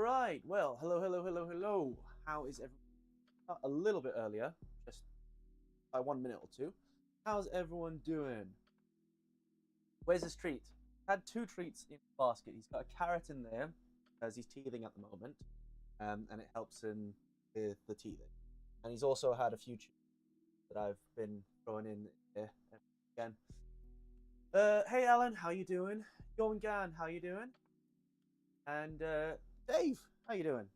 right. Well, hello. How is everyone? A little bit earlier, just by 1 minute or two. How's everyone doing? Where's his treat? Had two treats in the basket. He's got a carrot in there, as he's teething at the moment, and it helps him with the teething. And he's also had a few treats that I've been throwing in there again. Hey Alan, how you doing? Gan, how you doing? And Dave, how you doing?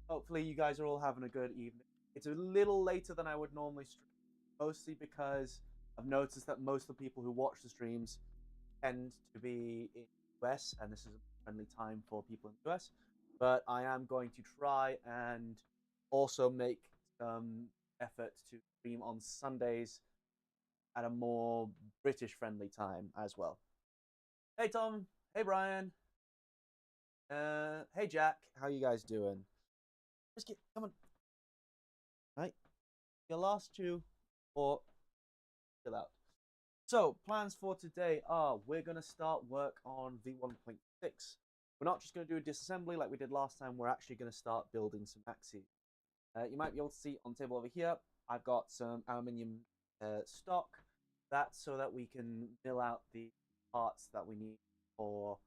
Hopefully you guys are all having a good evening. It's a little later than I would normally stream, mostly because I've noticed that most of the people who watch the streams tend to be in the US, and this is a friendly time for people in the US. But I am going to try and also make some effort to stream on Sundays at a more British-friendly time as well. Hey Tom, hey Brian, hey Jack, how you guys doing? Come on. Right. Your last two or chill out. So, plans for today are we're going to start work on V1.6. We're not just going to do a disassembly like we did last time. We're actually going to start building some axes. You might be able to see on the table over here, I've got some aluminium stock. That's so that we can mill out the parts that we need for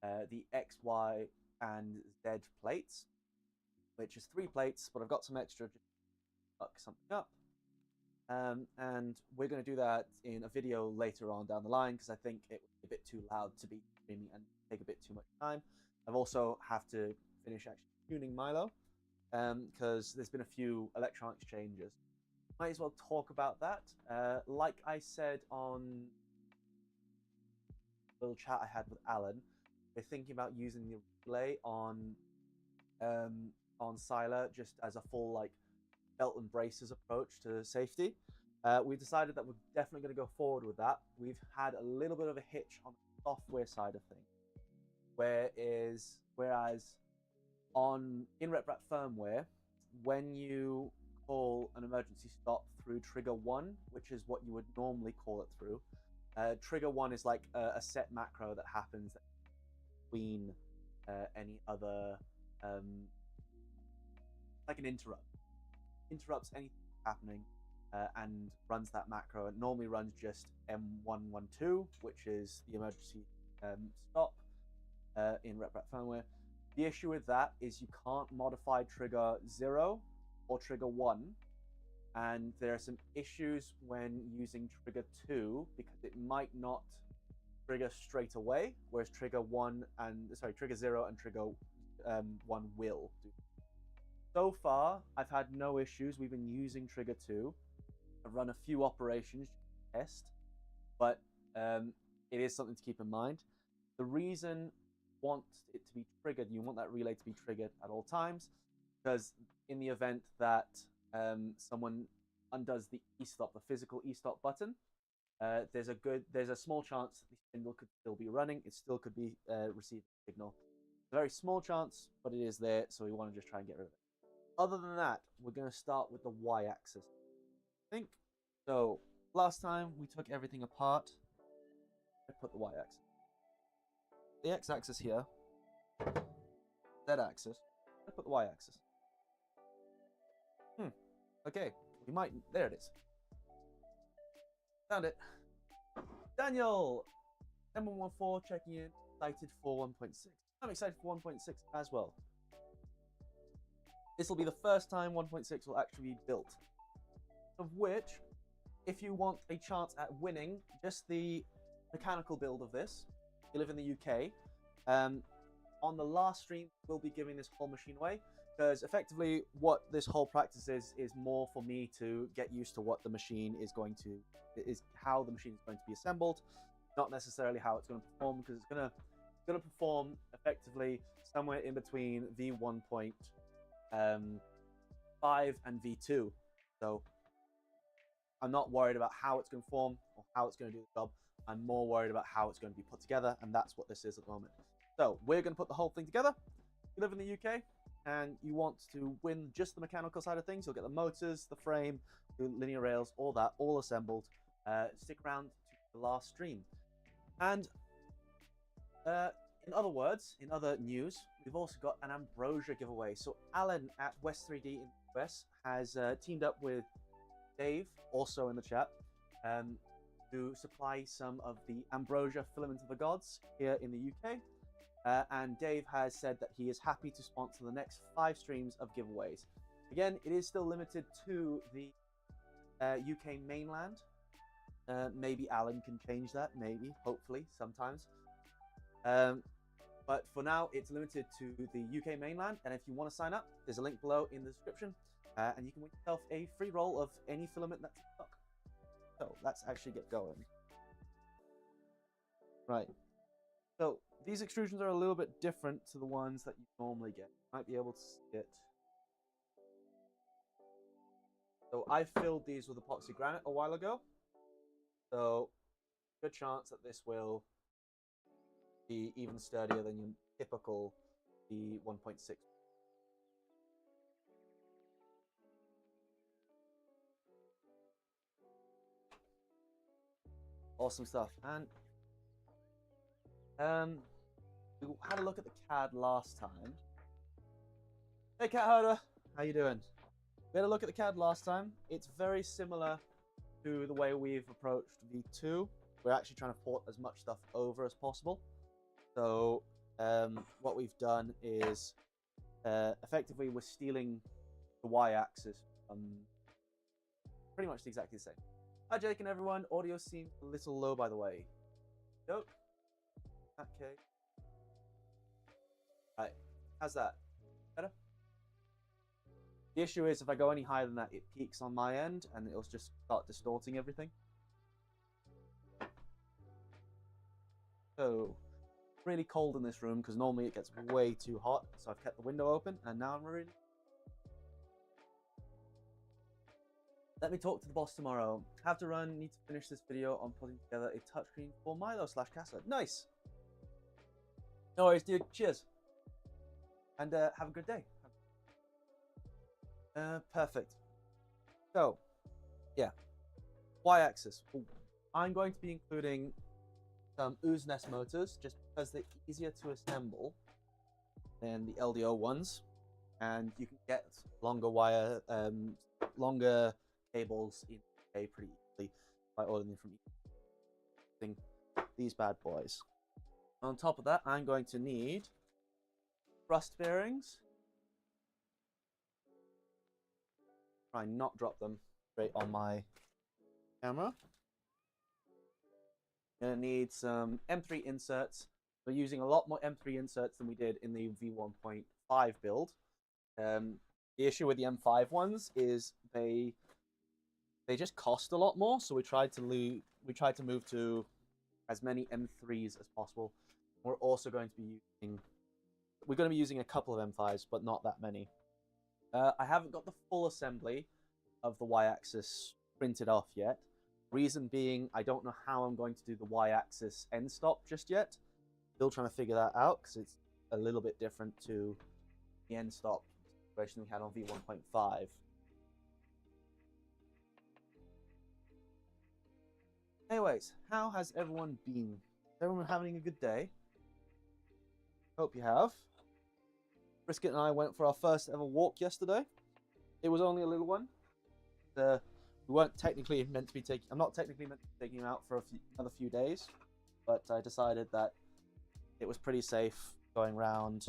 the X, Y, and Z plates, which is 3 plates, but I've got some extra just to fuck something up. And we're going to do that in a video later on down the line because I think it would be a bit too loud to be streaming and take a bit too much time. I've also have to finish actually tuning Milo because there's been a few electronics changes. Might as well talk about that. Like I said on a little chat I had with Alan, we're thinking about using the relay on Scylla just as a full like belt and braces approach to safety. We've decided that we're definitely going to go forward with that. We've had a little bit of a hitch on the software side of things, whereas in RepRap firmware, when you call an emergency stop through trigger 1, which is what you would normally call it through, trigger 1 is like a set macro that happens between any other like an interrupts anything happening and runs that macro. It normally runs just M112, which is the emergency stop in RepRap firmware. The issue with that is you can't modify trigger 0 or trigger 1, and there are some issues when using trigger 2 because it might not trigger straight away, whereas trigger 0 and trigger 1 will do. So far, I've had no issues. We've been using trigger 2. I've run a few operations to test, but it is something to keep in mind. The reason you want it to be triggered, you want that relay to be triggered at all times, because in the event that someone undoes the e-stop, the physical e-stop button, there's a small chance that the spindle could still be running. It still could be receiving a signal. It's a very small chance, but it is there, so we want to just try and get rid of it. Other than that, we're going to start with the y-axis, I think. So last time we took everything apart. I put the y-axis, the x-axis here, z-axis. I put the y-axis. Okay, we might. There it is. Found it. Daniel, M114 checking in. Excited for 1.6. I'm excited for 1.6 as well. This will be the first time 1.6 will actually be built. Of which, if you want a chance at winning just the mechanical build of this, if you live in the UK, on the last stream, we'll be giving this whole machine away. Because effectively, what this whole practice is more for me to get used to what the machine is going to, how the machine is going to be assembled, not necessarily how it's going to perform, because it's going to perform effectively somewhere in between V1.5 and V2. So I'm not worried about how it's going to perform or how it's going to do the job. I'm more worried about how it's going to be put together, and that's what this is at the moment. So we're going to put the whole thing together. If you live in the UK and you want to win just the mechanical side of things, you'll get the motors, the frame, the linear rails, all that, all assembled. Stick around to the last stream. And in other words, in other news, we've also got an Ambrosia giveaway. So Alan at West 3D in the US has teamed up with Dave, also in the chat, to supply some of the Ambrosia Filament of the Gods here in the UK. And Dave has said that he is happy to sponsor the next 5 streams of giveaways. Again, it is still limited to the UK mainland. Maybe Alan can change that, maybe, hopefully, sometimes. But for now, it's limited to the UK mainland. And if you want to sign up, there's a link below in the description. And you can win yourself a free roll of any filament that's in stock. So let's actually get going. Right. So these extrusions are a little bit different to the ones that you normally get. You might be able to see it. So I filled these with epoxy granite a while ago. So good chance that this will be even sturdier than your typical V1.6. Awesome stuff. And we had a look at the CAD last time. Hey Cat Herder, how you doing? We had a look at the CAD last time. It's very similar to the way we've approached V2. We're actually trying to port as much stuff over as possible. So what we've done is effectively we're stealing the y-axis from pretty much exactly the same. Hi Jake and everyone, audio seems a little low by the way. Nope. Okay. Right, how's that? Better? The issue is if I go any higher than that, it peaks on my end and it'll just start distorting everything. So, really cold in this room because normally it gets way too hot. So I've kept the window open and now I'm really... Let me talk to the boss tomorrow. Have to run, need to finish this video on putting together a touchscreen for Milo/Casa. Nice! No worries, dude. Cheers. And have a good day. Perfect. So, yeah. Y-axis. I'm going to be including some ooze nest motors just because they're easier to assemble than the LDO ones. And you can get longer wire, longer cables in UK pretty easily by ordering them from these bad boys. On top of that, I'm going to need thrust bearings. Try and not drop them straight on my camera. Gonna need some M3 inserts. We're using a lot more M3 inserts than we did in the V1.5 build. The issue with the M5 ones is they just cost a lot more, so we tried to move to as many M3s as possible. We're also going to be using a couple of M5s, but not that many. I haven't got the full assembly of the y-axis printed off yet. Reason being, I don't know how I'm going to do the y-axis end stop just yet. Still trying to figure that out because it's a little bit different to the end stop situation we had on V1.5. Anyways, how has everyone been? Is everyone having a good day? Hope you have. Brisket and I went for our first ever walk yesterday. It was only a little one. We weren't technically meant to be taking. I'm not technically meant to be taking him out for another few days, but I decided that it was pretty safe going around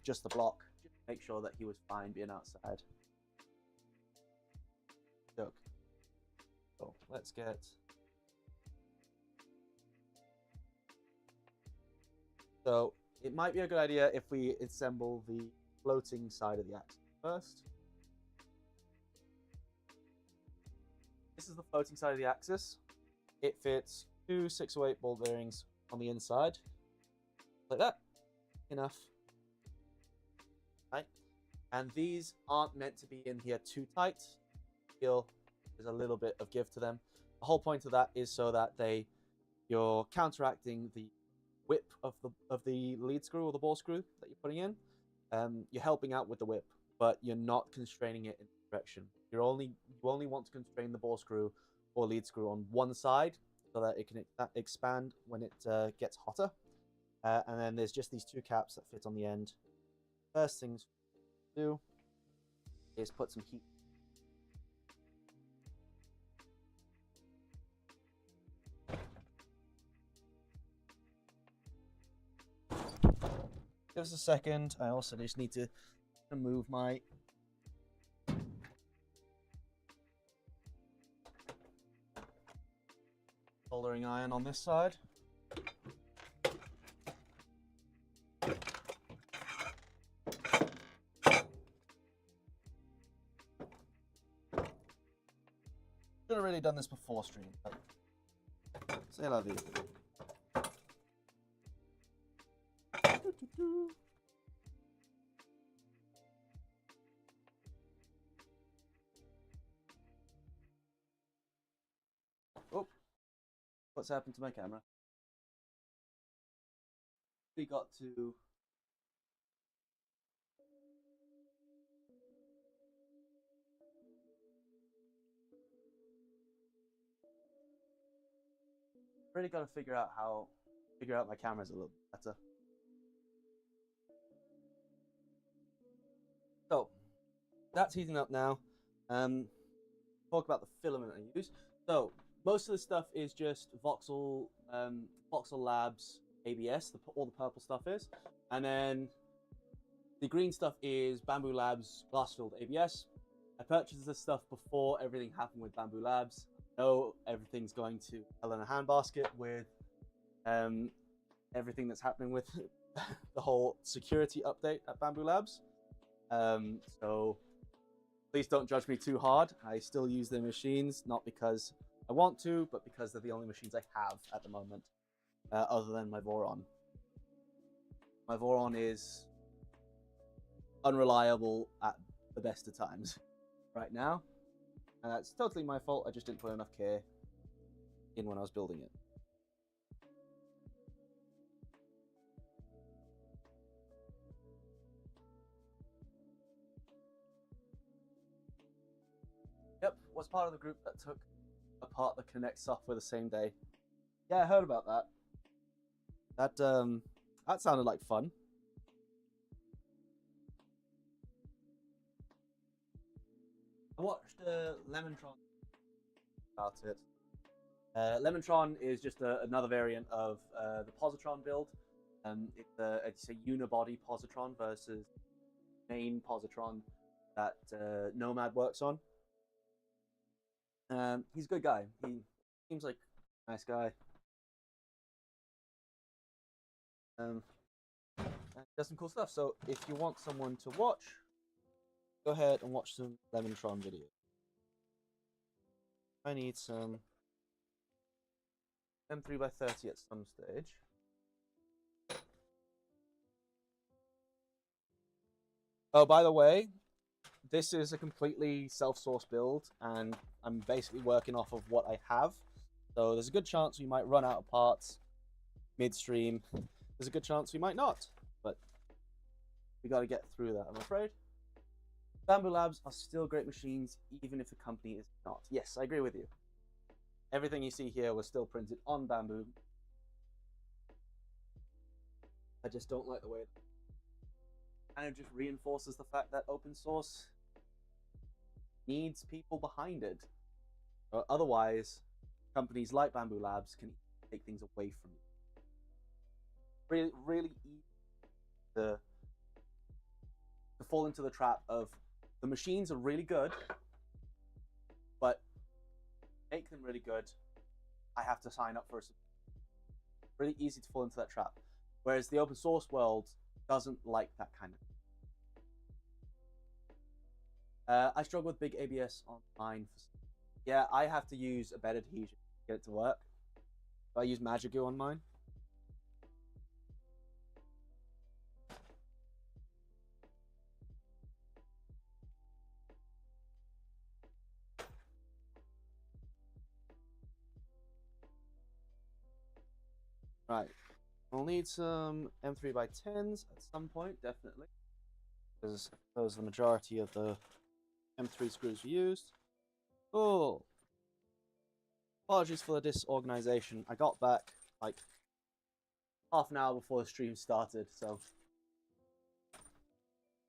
just the block, just to make sure that he was fine being outside. Joke. So let's get. So it might be a good idea if we assemble the floating side of the axis first. This is the floating side of the axis. It fits 2 608 ball bearings on the inside. Like that. Enough. Right. And these aren't meant to be in here too tight. Feel there's a little bit of give to them. The whole point of that is so that you're counteracting the whip of the lead screw or the ball screw that you're putting in. You're helping out with the whip, but you're not constraining it in direction. You only want to constrain the ball screw or lead screw on one side so that it can expand when it gets hotter. And then there's just these two caps that fit on the end. First things to do is put some heat. Give us a second. I also just need to move my soldering iron on this side. Should have really done this before stream, but c'est la vie. Oh, what's happened to my camera? We got to really got to figure out my cameras a little bit better. So that's heating up now. Talk about the filament I use. So most of the stuff is just Voxel Labs ABS. All the purple stuff is, and then the green stuff is Bamboo Labs glass-filled ABS. I purchased this stuff before everything happened with Bamboo Labs. I know everything's going to hell in a handbasket with everything that's happening with the whole security update at Bamboo Labs. So please don't judge me too hard. I still use their machines, not because I want to, but because they're the only machines I have at the moment, other than my Voron. My Voron is unreliable at the best of times right now. And that's totally my fault. I just didn't put enough care in when I was building it. Yep, was part of the group that took apart the Kinect software the same day. Yeah, I heard about that. That sounded like fun. I watched Lemontron about it. Lemontron is just another variant of the positron build. It's a unibody positron versus main positron that Nomad works on. He's a good guy. He seems like a nice guy. Does some cool stuff. So if you want someone to watch, go ahead and watch some Lemontron videos. I need some M3x30 at some stage. Oh, by the way, this is a completely self-source build, and I'm basically working off of what I have. So there's a good chance we might run out of parts midstream. There's a good chance we might not, but we got to get through that, I'm afraid. Bamboo Labs are still great machines, even if the company is not. Yes, I agree with you. Everything you see here was still printed on Bamboo. I just don't like the way it kind of just reinforces the fact that open source needs people behind it. Otherwise, companies like Bamboo Labs can take things away from you. Really easy to fall into the trap of the machines are really good, but make them really good, I have to sign up for a subscription. Really easy to fall into that trap. Whereas the open source world doesn't like that kind of. I struggle with big ABS on mine. Yeah, I have to use a bed adhesion to get it to work. So I use Magic Glue on mine. Right, we'll need some M3x10s at some point, definitely, because those are the majority of the M3 screws we used. Oh, apologies for the disorganization. I got back like half an hour before the stream started, so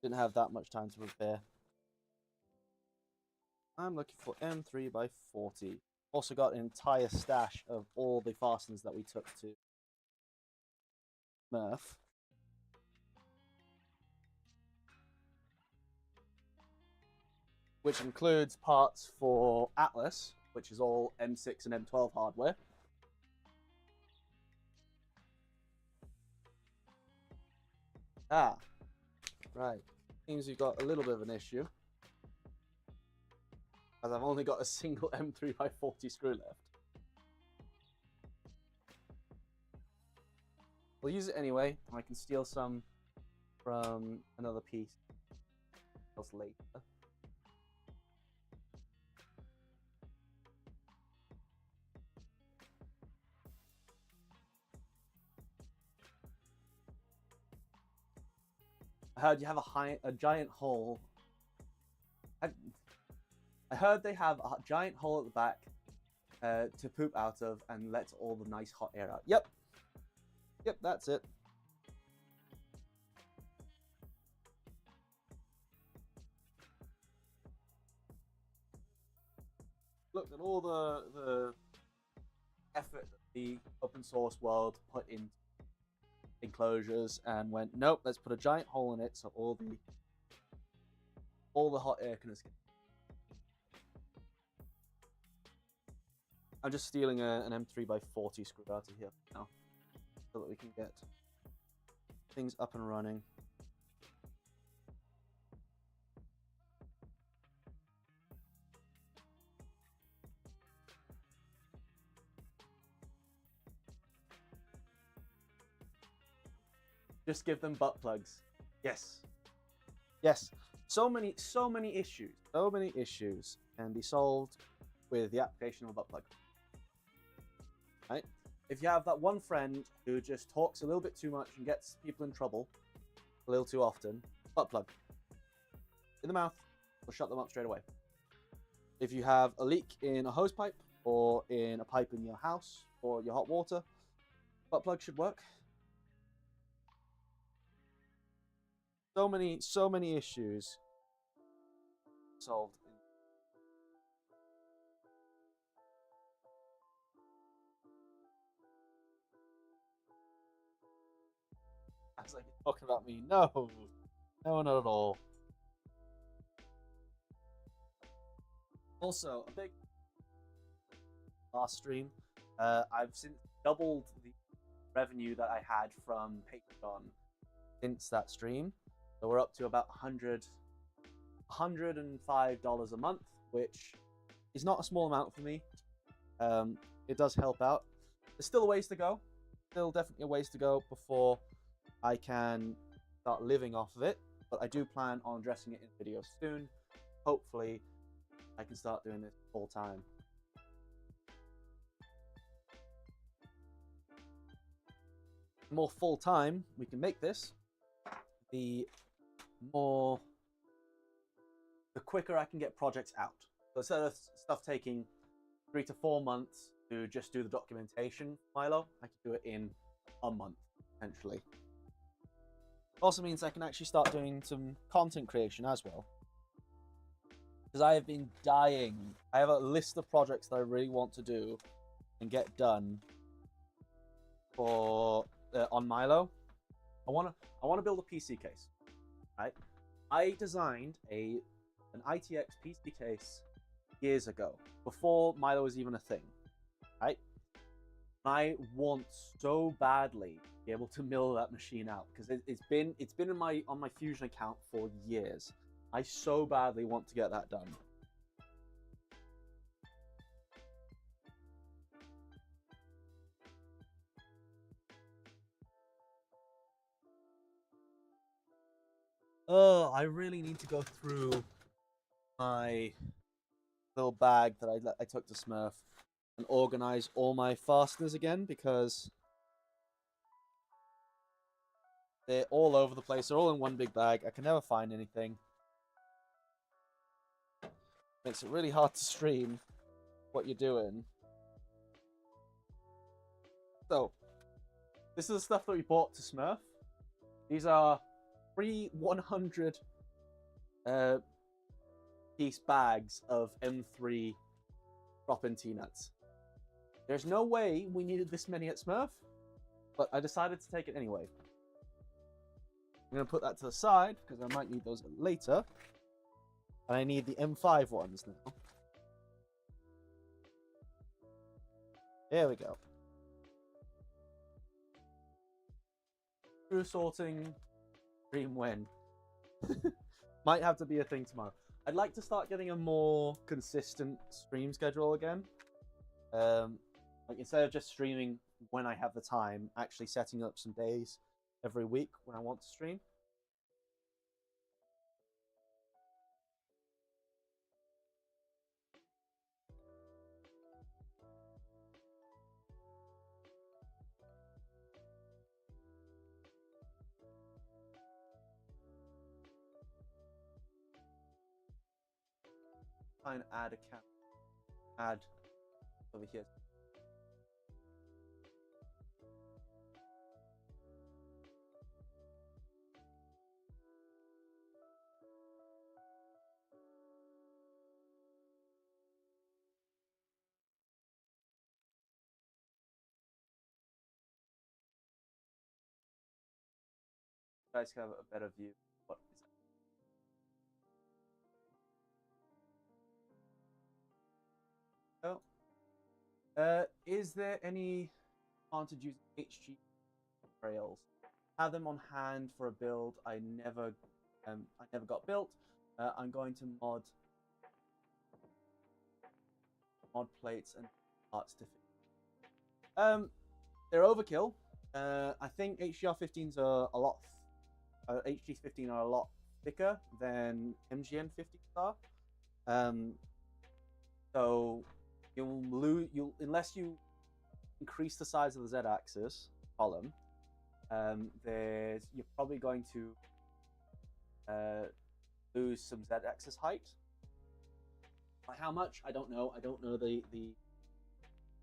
didn't have that much time to prepare. I'm looking for M3x40. Also got an entire stash of all the fasteners that we took to Murph. Which includes parts for Atlas, which is all M6 and M12 hardware. Ah, right. Seems we've got a little bit of an issue, as I've only got a single M3x40 screw left. We'll use it anyway. I can steal some from another piece else later. I heard you have a giant hole. I heard they have a giant hole at the back to poop out of and lets all the nice hot air out. Yep. Yep, that's it. Looked at all the effort that the open source world put in enclosures and went, nope, let's put a giant hole in it so all the hot air can escape. I'm just stealing an M3x40 screw out of here now so that we can get things up and running. Just give them butt plugs. Yes. Yes. So many issues. So many issues can be solved with the application of a butt plug. Right? If you have that one friend who just talks a little bit too much and gets people in trouble a little too often, butt plug. In the mouth, will shut them up straight away. If you have a leak in a hose pipe or in a pipe in your house or your hot water, butt plug should work. So many issues solved. I was like, talking about me. No, not at all. Also, a big last stream, I've since doubled the revenue that I had from Patreon since that stream. So we're up to about $105 a month, which is not a small amount for me. It does help out. There's still a ways to go. Still definitely a ways to go before I can start living off of it. But I do plan on addressing it in videos soon. Hopefully, I can start doing this full time. The more full time we can make this, the quicker I can get projects out. So instead of stuff taking 3 to 4 months to just do the documentation, Milo, I can do it in a month, potentially. Also means I can actually start doing some content creation as well. Because I have been dying. I have a list of projects that I really want to do and get done for on Milo. I want to build a PC case, right? I designed an ITX PC case years ago, before Milo was even a thing, right? I want so badly to be able to mill that machine out because it's been in on my Fusion account for years. I so badly want to get that done. Oh, I really need to go through my little bag that I took to Smurf and organize all my fasteners again because they're all over the place. They're all in one big bag. I can never find anything. Makes it really hard to stream what you're doing. So, This is the stuff that we bought to Smurf. These are 3 100 piece bags of M3 drop-in T-nuts. There's no way we needed this many at Smurf, but I decided to take it anyway. I'm going to put that to the side because I might need those later. And I need the M5 ones now. There we go. Screw sorting, dream when. Might have to be a thing tomorrow. I'd like to start getting a more consistent stream schedule again. Like instead of just streaming when I have the time, actually setting up some days every week when I want to stream. Try and add a cap. Add over here. You guys have a better view. What is that? Oh. Is there any advantage using HG rails? Have them on hand for a build I never got built. I'm going to mod plates and parts to fit. They're overkill. I think HGR15s are a lot. HG15 are a lot thicker than MGN 15s are. So you'll unless you increase the size of the Z-axis column, you're probably going to lose some Z-axis height. By how much, I don't know. I don't know the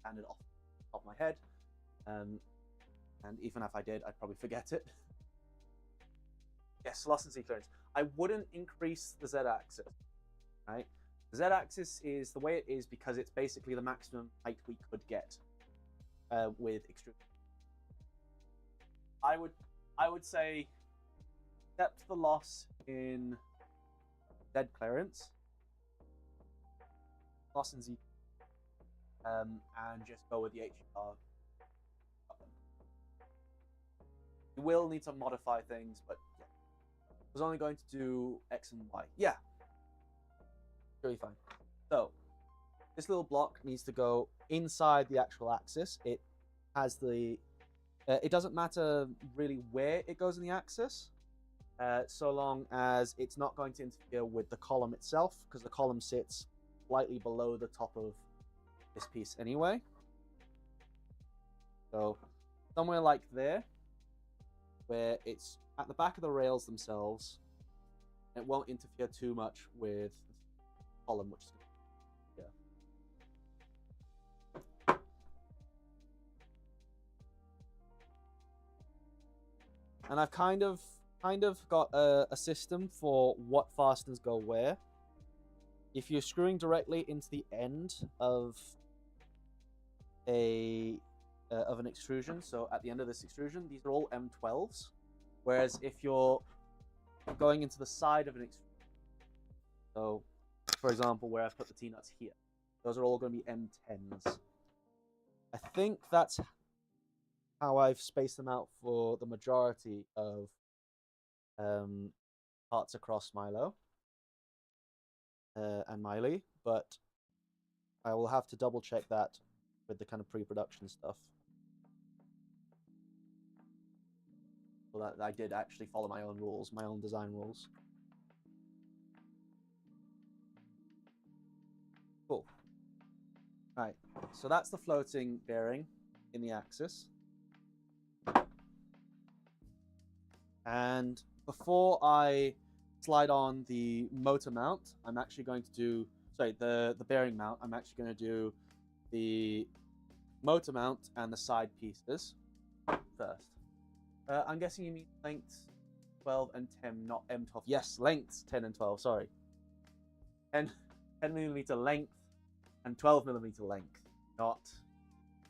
standard off the top of my head. And even if I did, I'd probably forget it. Yes, loss and sea clearance. I wouldn't increase the Z-axis, right? The Z-axis is the way it is because it's basically the maximum height we could get with extrusion. I would say accept the loss in Z clearance, loss in Z, and just go with the HR. You will need to modify things, but yeah. I was only going to do X and Y. Yeah. Really fine. So, this little block needs to go inside the actual axis. It has the... it doesn't matter really where it goes in the axis, so long as it's not going to interfere with the column itself, because the column sits slightly below the top of this piece anyway. So, somewhere like there, where it's at the back of the rails themselves, it won't interfere too much with the column, which is yeah. And I've kind of got a system for what fasteners go where. If you're screwing directly into the end of an extrusion, so at the end of this extrusion, these are all M12s. Whereas if you're going into the side of an extrusion, so for example, where I've put the T-nuts here, those are all going to be M10s. I think that's how I've spaced them out for the majority of parts across Milo and Miley, but I will have to double check that with the kind of pre-production stuff. So that I did actually follow my own rules, my own design rules. Cool. All right, so that's the floating bearing in the axis. And before I slide on the motor mount, I'm actually going to do, sorry, the bearing mount, I'm actually going to do the motor mount and the side pieces first. I'm guessing you mean lengths 12 and 10, not M12. Yes, lengths 10 and 12. Sorry, 10 millimeter length and 12 millimeter length, not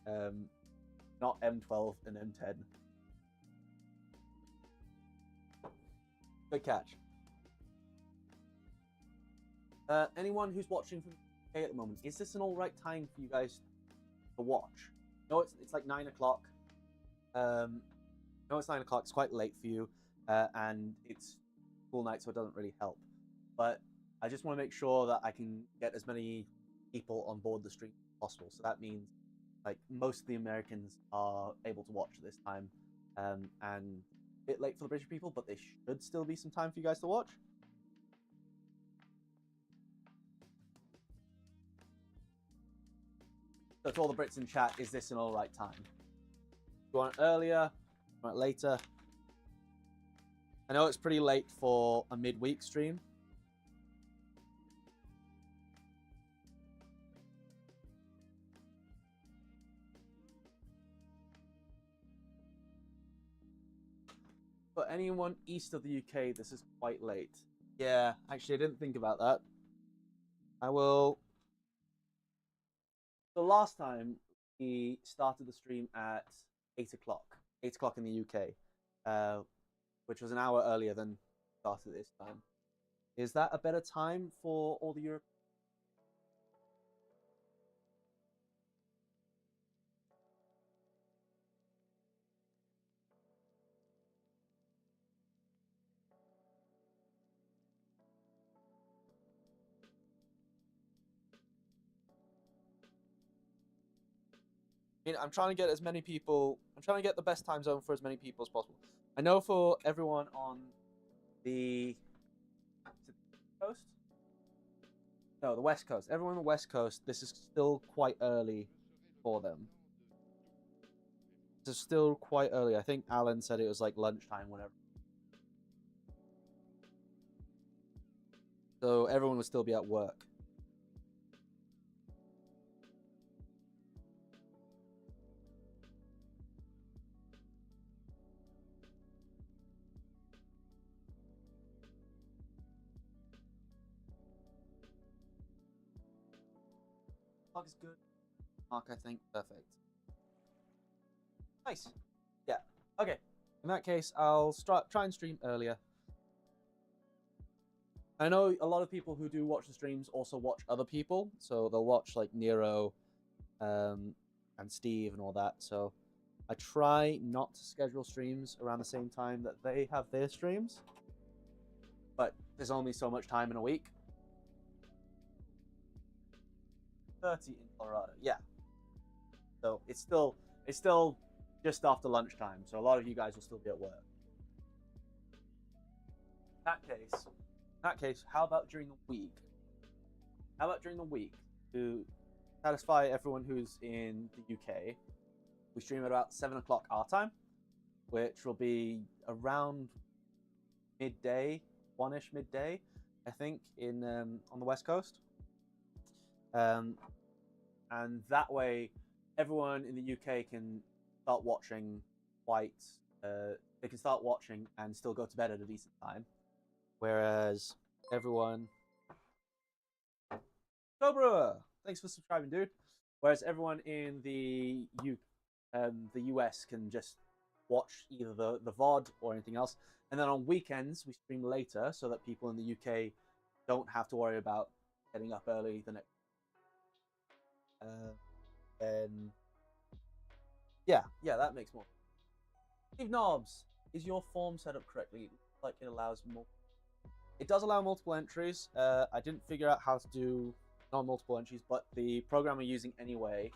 M12 and M10. Good catch. Anyone who's watching from the UK at the moment, is this an all right time for you guys to watch? No, it's like 9 o'clock. No, it's 9 o'clock. It's quite late for you, and it's school night, so it doesn't really help. But I just want to make sure that I can get as many people on board the stream as possible. So that means like most of the Americans are able to watch at this time, and a bit late for the British people, but there should still be some time for you guys to watch. So to all the Brits in chat, is this an all right time? You want it earlier? You want it later? I know it's pretty late for a midweek stream. For anyone east of the UK, this is quite late. Yeah, actually, I didn't think about that. I will. So last time we started the stream at 8 o'clock. 8 o'clock in the UK, which was an hour earlier than started this time. Is that a better time for all the Europe? I mean, I'm trying to get as many people. I'm trying to get the best time zone for as many people as possible. I know for everyone on the coast. No, the West Coast. Everyone on the West Coast, this is still quite early for them. This is still quite early. I think Alan said it was like lunchtime, whatever. So everyone would still be at work. Mark is good. Mark, I think, perfect. Nice. Yeah. Okay. In that case, I'll try and stream earlier. I know a lot of people who do watch the streams also watch other people, so they'll watch like Nero, and Steve and all that. So I try not to schedule streams around the same time that they have their streams, but there's only so much time in a week. 30 in Colorado, yeah. So it's still just after lunchtime, so a lot of you guys will still be at work. In that case, how about during the week? How about during the week to satisfy everyone who's in the UK? We stream at about 7 o'clock our time, which will be around midday, one-ish midday, I think, in on the West Coast. And that way, everyone in the UK can start watching they can start watching and still go to bed at a decent time. Whereas everyone... Cobra! Thanks for subscribing, dude. Whereas everyone in the US can just watch either the VOD or anything else. And then on weekends, we stream later so that people in the UK don't have to worry about getting up early the next. And yeah, that makes more. Steve Knobs, is your form set up correctly? Like it allows more. It does allow multiple entries. I didn't figure out how to do non-multiple entries, but the program we're using anyway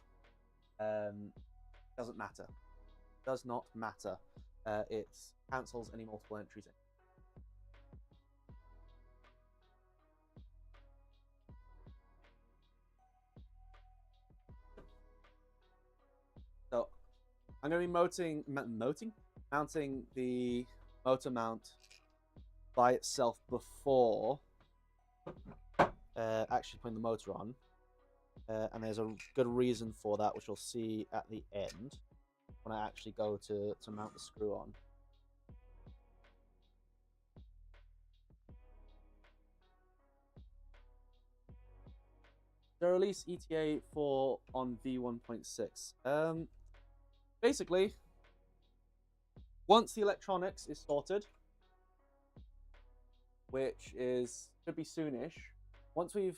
doesn't matter. Does not matter. It cancels any multiple entries. So I'm going to be mounting the motor mount by itself before actually putting the motor on. And there's a good reason for that, which we'll see at the end. when I actually go to mount the screw on. The release ETA for on V1.6. Basically, once the electronics is sorted, which should be soonish, once we've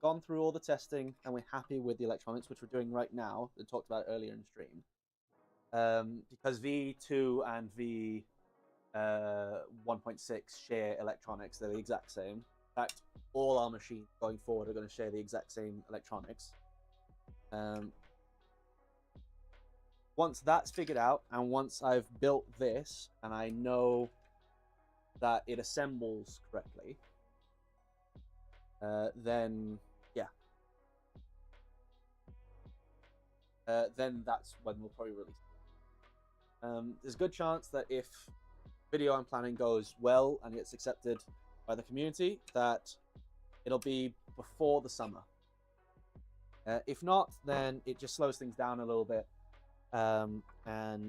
gone through all the testing and we're happy with the electronics, which we're doing right now, I talked about earlier in the stream, because V2 and V1.6 share electronics, they're the exact same. In fact, all our machines going forward are going to share the exact same electronics. Once that's figured out, and once I've built this and I know that it assembles correctly, then yeah, then that's when we'll probably release it. There's a good chance that if video I'm planning goes well and gets accepted by the community, that it'll be before the summer. If not, then it just slows things down a little bit, and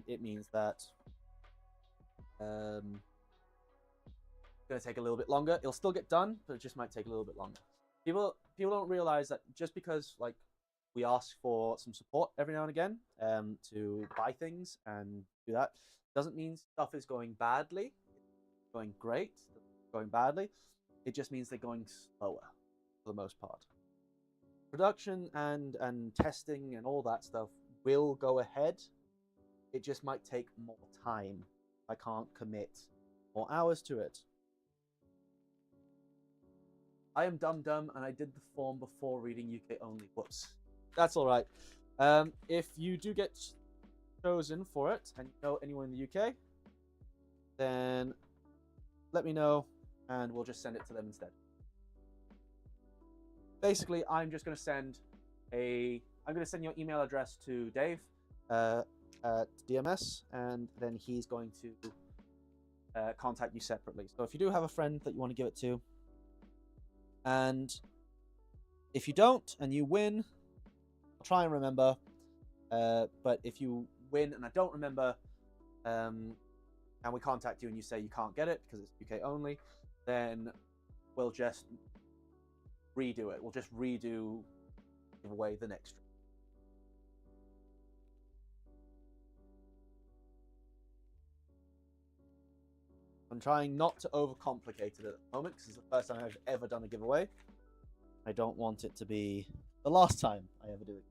it means that it's going to take a little bit longer. It'll still get done, but it just might take a little bit longer. People don't realize that just because like we ask for some support every now and again to buy things and do that, doesn't mean stuff is going badly. It's going great. It's going badly. It just means they're going slower for the most part. Production and testing and all that stuff will go ahead. It just might take more time. I can't commit more hours to it. I am dumb and I did the form before reading UK only. Whoops. That's all right. If you do get chosen for it and you know anyone in the UK, then let me know and we'll just send it to them instead. Basically, I'm just going to send your email address to Dave at DMS, and then he's going to contact you separately. So if you do have a friend that you want to give it to, and if you don't and you win, I'll try and remember. But if you win and I don't remember, and we contact you and you say you can't get it because it's UK only, then we'll just redo it. We'll just redo giveaway the next stream. I'm trying not to overcomplicate it at the moment because it's the first time I've ever done a giveaway. I don't want it to be the last time I ever do it.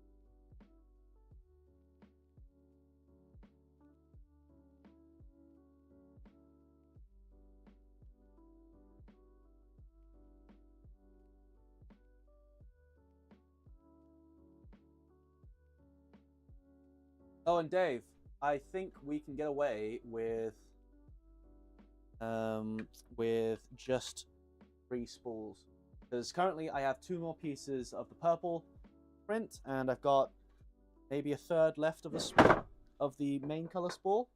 Oh, and Dave, I think we can get away with just 3 spools, because currently I have 2 more pieces of the purple print and I've got maybe a third left of the main color spool,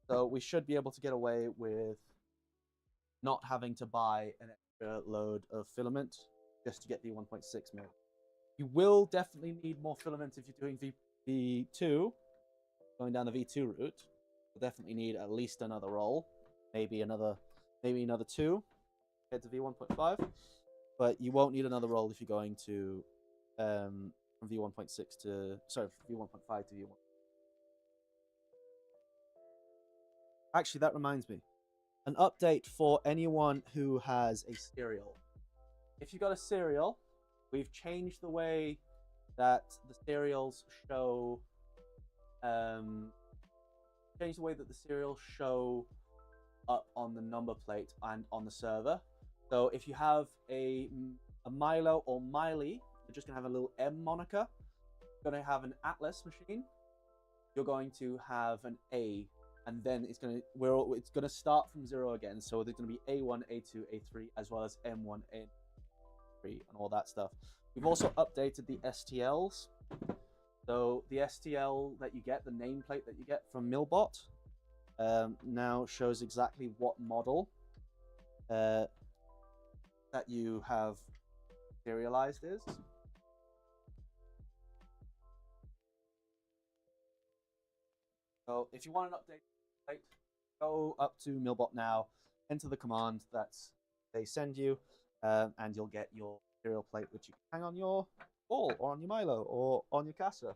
so we should be able to get away with not having to buy an extra load of filament just to get the 1.6 mil. You will definitely need more filament if you're doing V2, going down the V2 route. You'll definitely need at least another roll, maybe another 2 compared to V1.5, but you won't need another roll if you're going to from V1.6 to V1.5 to V1. Actually, that reminds me, an update for anyone who has a serial. If you've got a serial, we've changed the way that the serials show. Changed the way that the serials show up on the number plate and on the server. So if you have a Milo or Miley, you're just gonna have a little M moniker. You're gonna have an Atlas machine. You're going to have an A, and then it's gonna start from 0 again. So there's gonna be A1, A2, A3, as well as M1, N3, and all that stuff. We've also updated the STLs. So the STL that you get, the nameplate that you get from Millbot, now shows exactly what model that you have serialized is. So if you want an update plate, go up to Millbot now, enter the command that they send you, and you'll get your material plate, which you can hang on your wall, or on your Milo, or on your casa,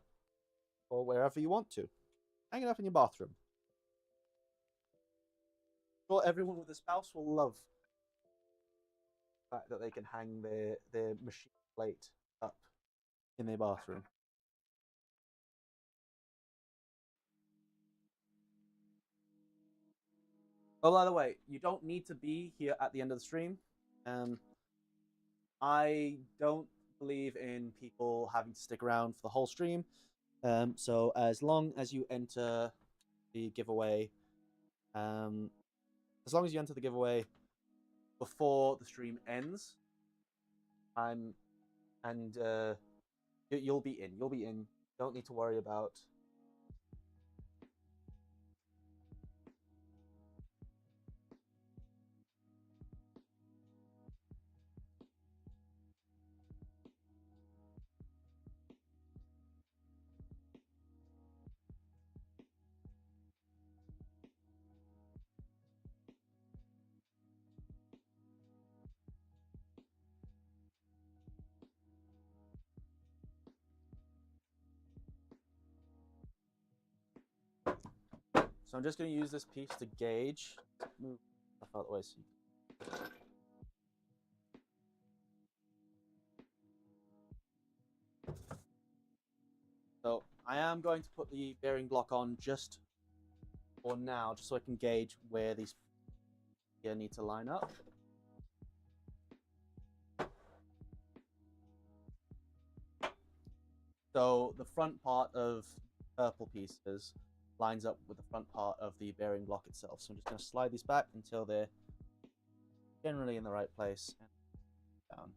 or wherever you want to. Hang it up in your bathroom. Sure, everyone with a spouse will love the fact that they can hang their machine plate up in their bathroom. Oh, by the way, you don't need to be here at the end of the stream. I don't believe in people having to stick around for the whole stream. So as long as you enter the giveaway, before the stream ends, you'll be in. You'll be in. Don't need to worry about. So I'm just going to use this piece to gauge. Move stuff out of the way. So I am going to put the bearing block on just for now, just so I can gauge where these here need to line up. So the front part of purple pieces lines up with the front part of the bearing block itself. So I'm just going to slide these back until they're generally in the right place and down.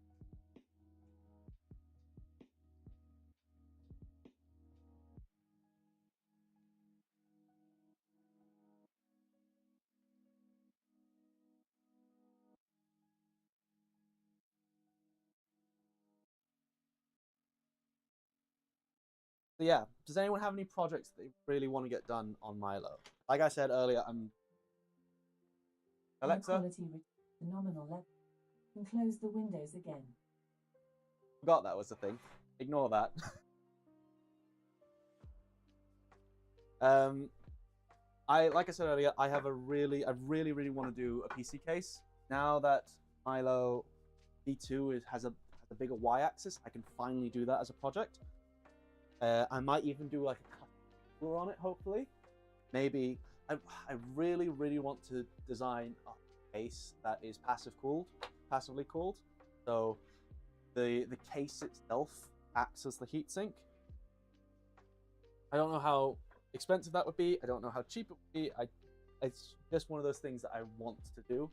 So yeah, does anyone have any projects that they really want to get done on Milo? Like I said earlier, I'm Alexa. Quality phenomenal level. And close the windows again. Forgot that was the thing. Ignore that. Like I said earlier, I really want to do a PC case. Now that Milo V2 has a bigger Y-axis, I can finally do that as a project. I might even do like a cooler on it, hopefully. Maybe I really want to design a case that is passively cooled. So the case itself acts as the heatsink. I don't know how expensive that would be. I don't know how cheap it would be. It's just one of those things that I want to do.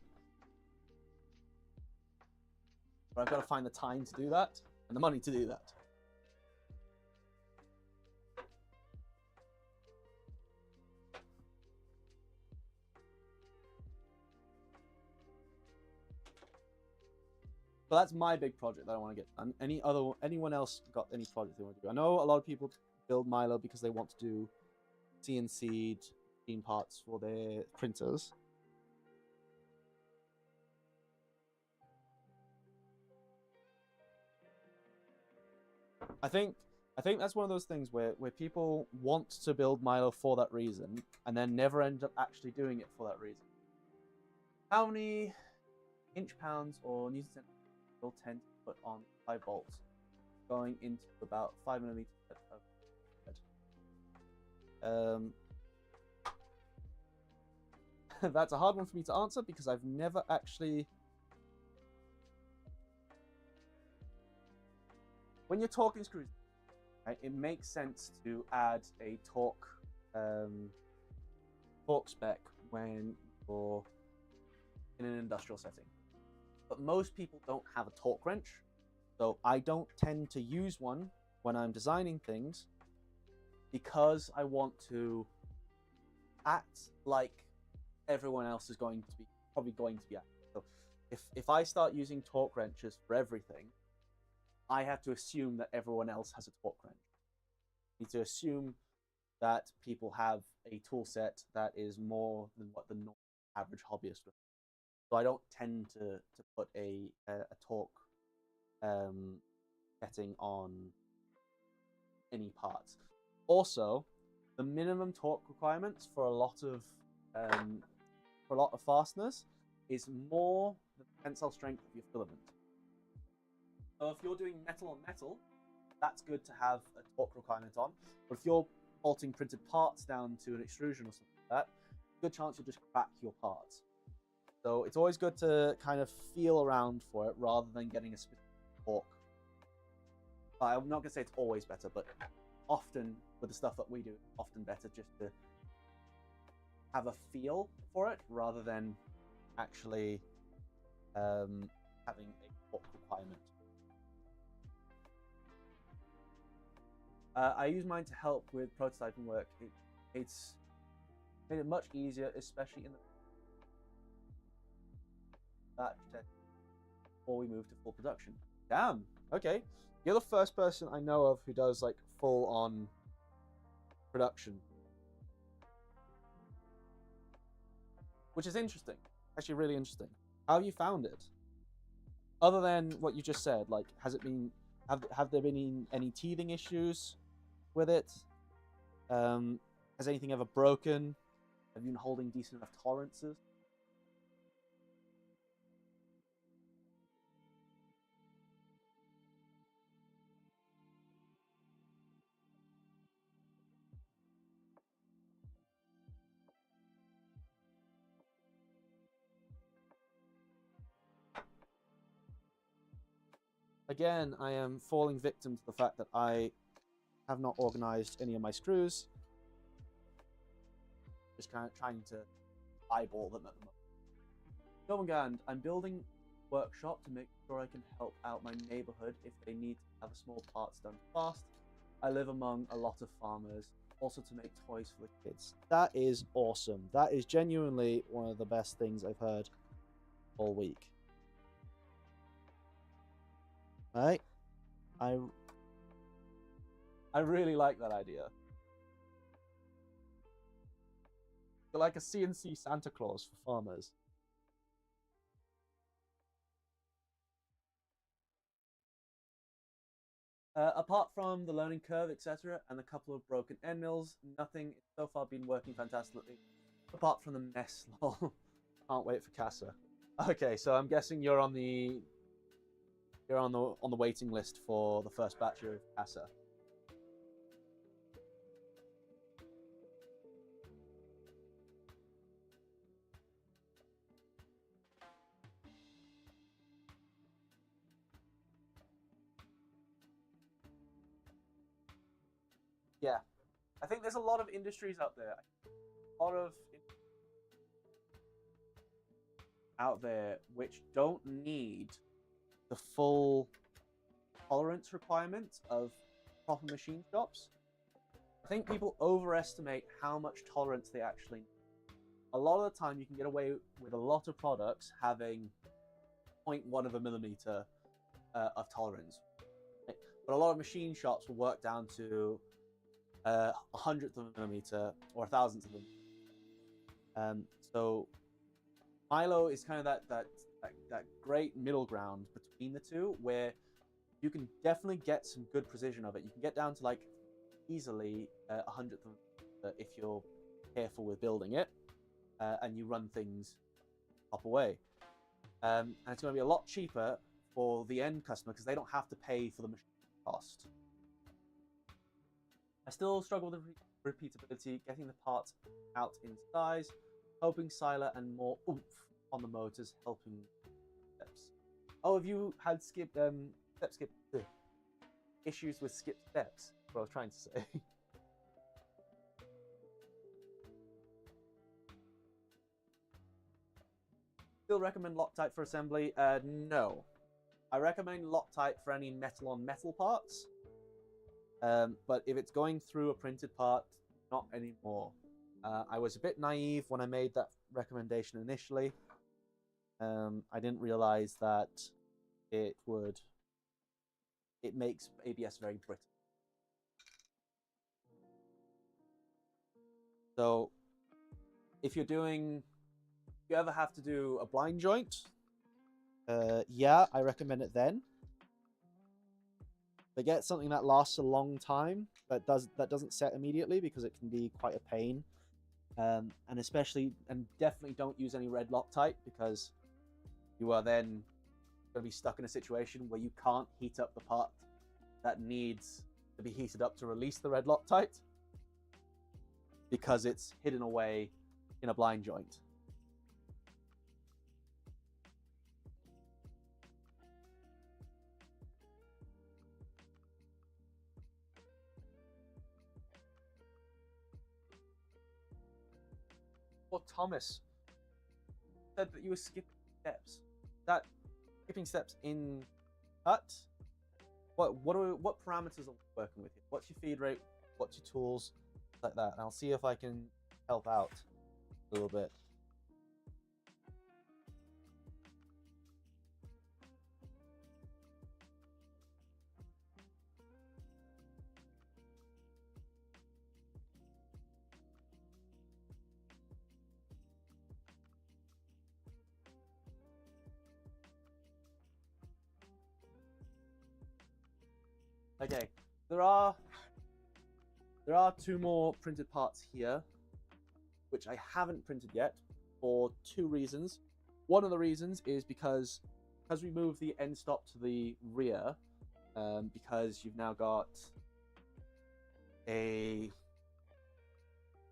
But I've got to find the time to do that and the money to do that. So that's my big project that I want to get done. Anyone else got any projects they want to do? I know a lot of people build Milo because they want to do CNC'd machine parts for their printers. I think that's one of those things where people want to build Milo for that reason and then never end up actually doing it for that reason. How many inch-pounds or Newton centimeters will tend to put on 5 bolts going into about 5mm of that's a hard one for me to answer because I've never actually. When you're talking screws, right, it makes sense to add a torque spec when you're in an industrial setting. But most people don't have a torque wrench, so I don't tend to use one when I'm designing things because I want to act like everyone else is probably going to be acting. So if I start using torque wrenches for everything, I have to assume that everyone else has a torque wrench. I need to assume that people have a tool set that is more than what the average hobbyist would. So I don't tend to put a torque setting on any parts. Also, the minimum torque requirements for a lot of fasteners is more the tensile strength of your filament. So if you're doing metal on metal, that's good to have a torque requirement on. But if you're bolting printed parts down to an extrusion or something like that, good chance you'll just crack your parts. So it's always good to kind of feel around for it rather than getting a specific torque. I'm not going to say it's always better, but often with the stuff that we do, often better just to have a feel for it rather than actually having a torque requirement. I use mine to help with prototyping work. It's made it much easier, especially in the batch test before we move to full production. Damn. Okay. You're the first person I know of who does like full on production, which is interesting. Actually, really interesting. How have you found it? Other than what you just said, like, has it been? Have there been any teething issues with it? Has anything ever broken? Have you been holding decent enough tolerances? Again, I am falling victim to the fact that I have not organized any of my screws. Just kind of trying to eyeball them at the moment. Domangand, I'm building a workshop to make sure I can help out my neighborhood if they need to have a small parts done fast. I live among a lot of farmers, also to make toys for the kids. That is awesome. That is genuinely one of the best things I've heard all week. Right? I really like that idea. You're like a CNC Santa Claus for farmers. Apart from the learning curve, etc., and a couple of broken end mills, nothing so far been working fantastically. Apart from the mess, lol. Can't wait for Casa. Okay, so I'm guessing you're on the waiting list for the first batch of Casa. Yeah, I think there's a lot of industries out there. Which don't need the full tolerance requirement of proper machine shops. I think people overestimate how much tolerance they actually need. A lot of the time you can get away with a lot of products having 0.1 of a millimeter of tolerance. But a lot of machine shops will work down to a hundredth of a millimeter or a thousandth of them. So Milo is kind of that great middle ground between the two, where you can definitely get some good precision of it. You can get down to like easily a hundredth of if you're careful with building it, and you run things the proper way. And it's going to be a lot cheaper for the end customer because they don't have to pay for the machine cost. I still struggle with the repeatability, getting the parts out in size, hoping Sila and more oomph on the motors helping steps. Oh, have you had issues with skip steps? That's what I was trying to say. Still recommend Loctite for assembly? No. I recommend Loctite for any metal on metal parts. But if it's going through a printed part, not anymore. I was a bit naive when I made that recommendation initially. I didn't realize that it makes ABS very brittle. So if you ever have to do a blind joint, yeah, I recommend it then. But get something that lasts a long time, that doesn't set immediately, because it can be quite a pain. And definitely don't use any red Loctite, because you are then going to be stuck in a situation where you can't heat up the part that needs to be heated up to release the red Loctite, because it's hidden away in a blind joint. Well, Thomas said that you were skipping steps. That skipping steps in cut? What parameters are we working with here? What's your feed rate? What's your tools? Like that. And I'll see if I can help out a little bit. Okay, there are two more printed parts here, which I haven't printed yet for two reasons. One of the reasons is because we moved the end stop to the rear, because you've now got a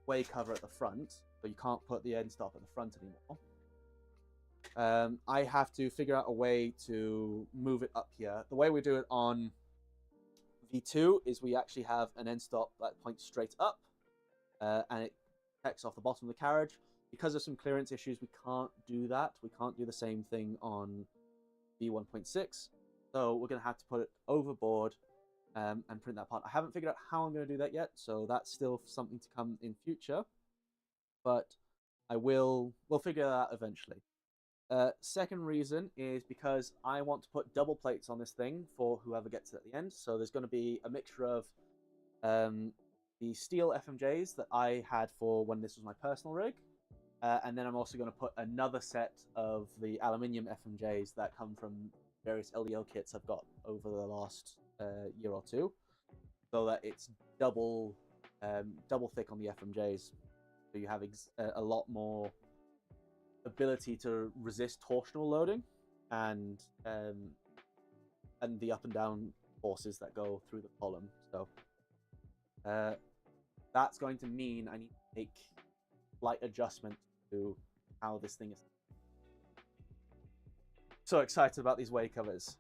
way cover at the front, so you can't put the end stop at the front anymore. I have to figure out a way to move it up here. The way we do it on V2 is we actually have an end stop that points straight up, and it protects off the bottom of the carriage. Because of some clearance issues, we can't do that. We can't do the same thing on V1.6, so we're going to have to put it overboard and print that part. I haven't figured out how I'm going to do that yet, so that's still something to come in future, but we'll figure that out eventually. Second reason is because I want to put double plates on this thing for whoever gets it at the end. So there's going to be a mixture of the steel FMJs that I had for when this was my personal rig, and then I'm also going to put another set of the aluminium FMJs that come from various LDL kits I've got over the last year or two, so that it's double thick on the FMJs, so you have a lot more ability to resist torsional loading and the up and down forces that go through the column. So that's going to mean I need to make slight adjustment to how this thing is. So excited about these way covers,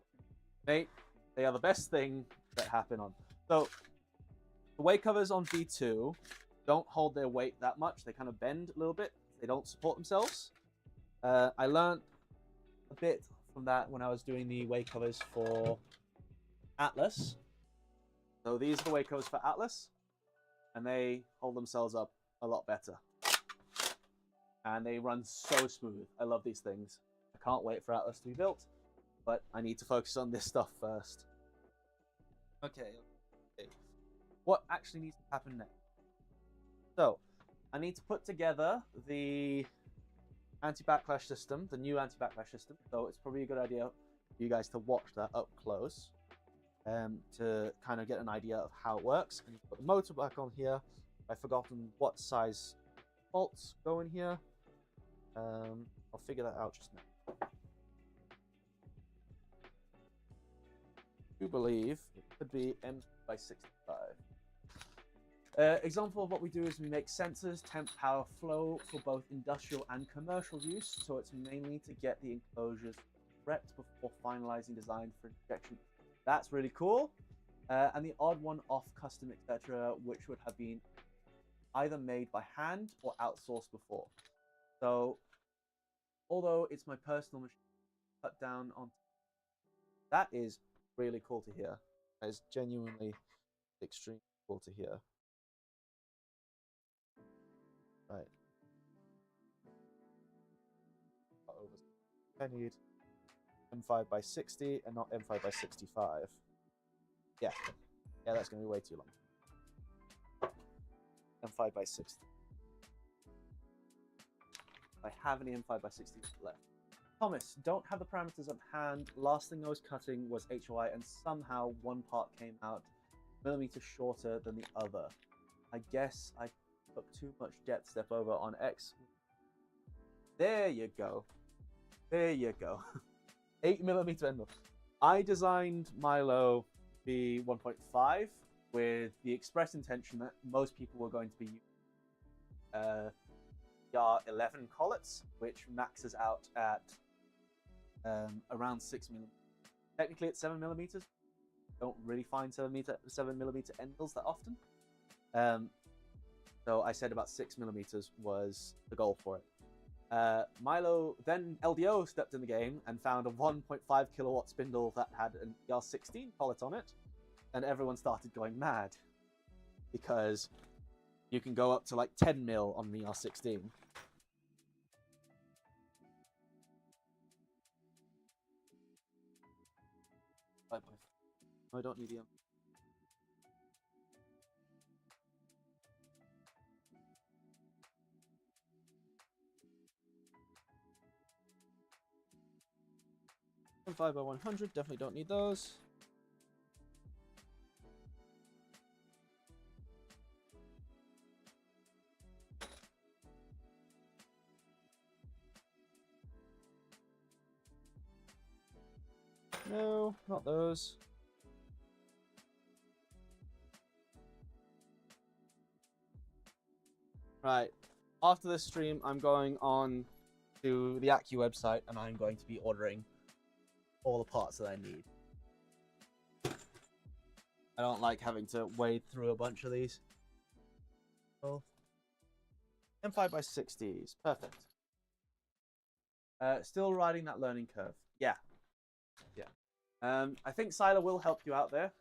mate. They are the best thing that happen on. So the way covers on V2 don't hold their weight that much. They kind of bend a little bit. They don't support themselves. I learned a bit from that when I was doing the way covers for Atlas. So these are the way covers for Atlas, and they hold themselves up a lot better. And they run so smooth. I love these things. I can't wait for Atlas to be built, but I need to focus on this stuff first. Okay. What actually needs to happen next? So I need to put together the anti-backlash system, the new anti-backlash system. So it's probably a good idea for you guys to watch that up close, to kind of get an idea of how it works. And put the motor back on here. I've forgotten what size bolts go in here. I'll figure that out just now. I do believe it could be M/65. Example of what we do is we make sensors, temp, power, flow for both industrial and commercial use. So it's mainly to get the enclosures prepped before finalizing design for injection. That's really cool. And the odd one off custom, etc., which would have been either made by hand or outsourced before. So although it's my personal machine, cut down on that is really cool to hear. That is genuinely extremely cool to hear. Right. I need M5/60 and not M5/65. Yeah, that's going to be way too long. M5/60. I have any M5x60 left. Thomas, don't have the parameters at hand. Last thing I was cutting was HOI, and somehow one part came out a millimeter shorter than the other. I guess I took too much depth step over on X. There you go. There you go. 8mm end mill. I designed Milo V1.5 with the express intention that most people were going to be using VR11 collets, which maxes out at around 6mm. Technically, it's 7mm. Don't really find 7mm end mills that often. So I said about 6mm was the goal for it. Milo, then LDO stepped in the game and found a 1.5 kilowatt spindle that had an ER16 collet on it, and everyone started going mad because you can go up to like 10 mil on the ER16. I don't need the 5x100, definitely don't need those. No, not those. Right. After this stream, I'm going on to the Accu website and I'm going to be ordering all the parts that I need. I don't like having to wade through a bunch of these. Oh. M5x60s. Perfect. Still riding that learning curve. Yeah. Yeah. I think Sila will help you out there.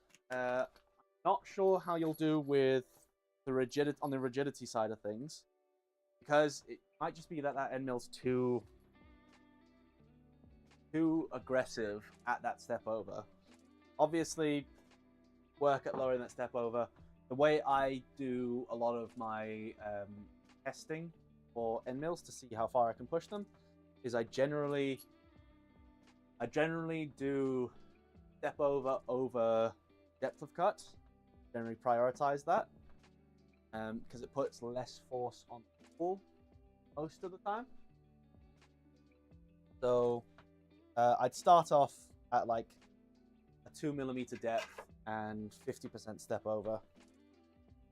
Not sure how you'll do with the rigidity side of things, because it might just be that end mill's too aggressive at that step over. Obviously, work at lowering that step over. The way I do a lot of my testing for end mills to see how far I can push them is I generally do step over depth of cut. Generally prioritize that because it puts less force on the tool most of the time. So I'd start off at like a 2mm depth and 50% step over.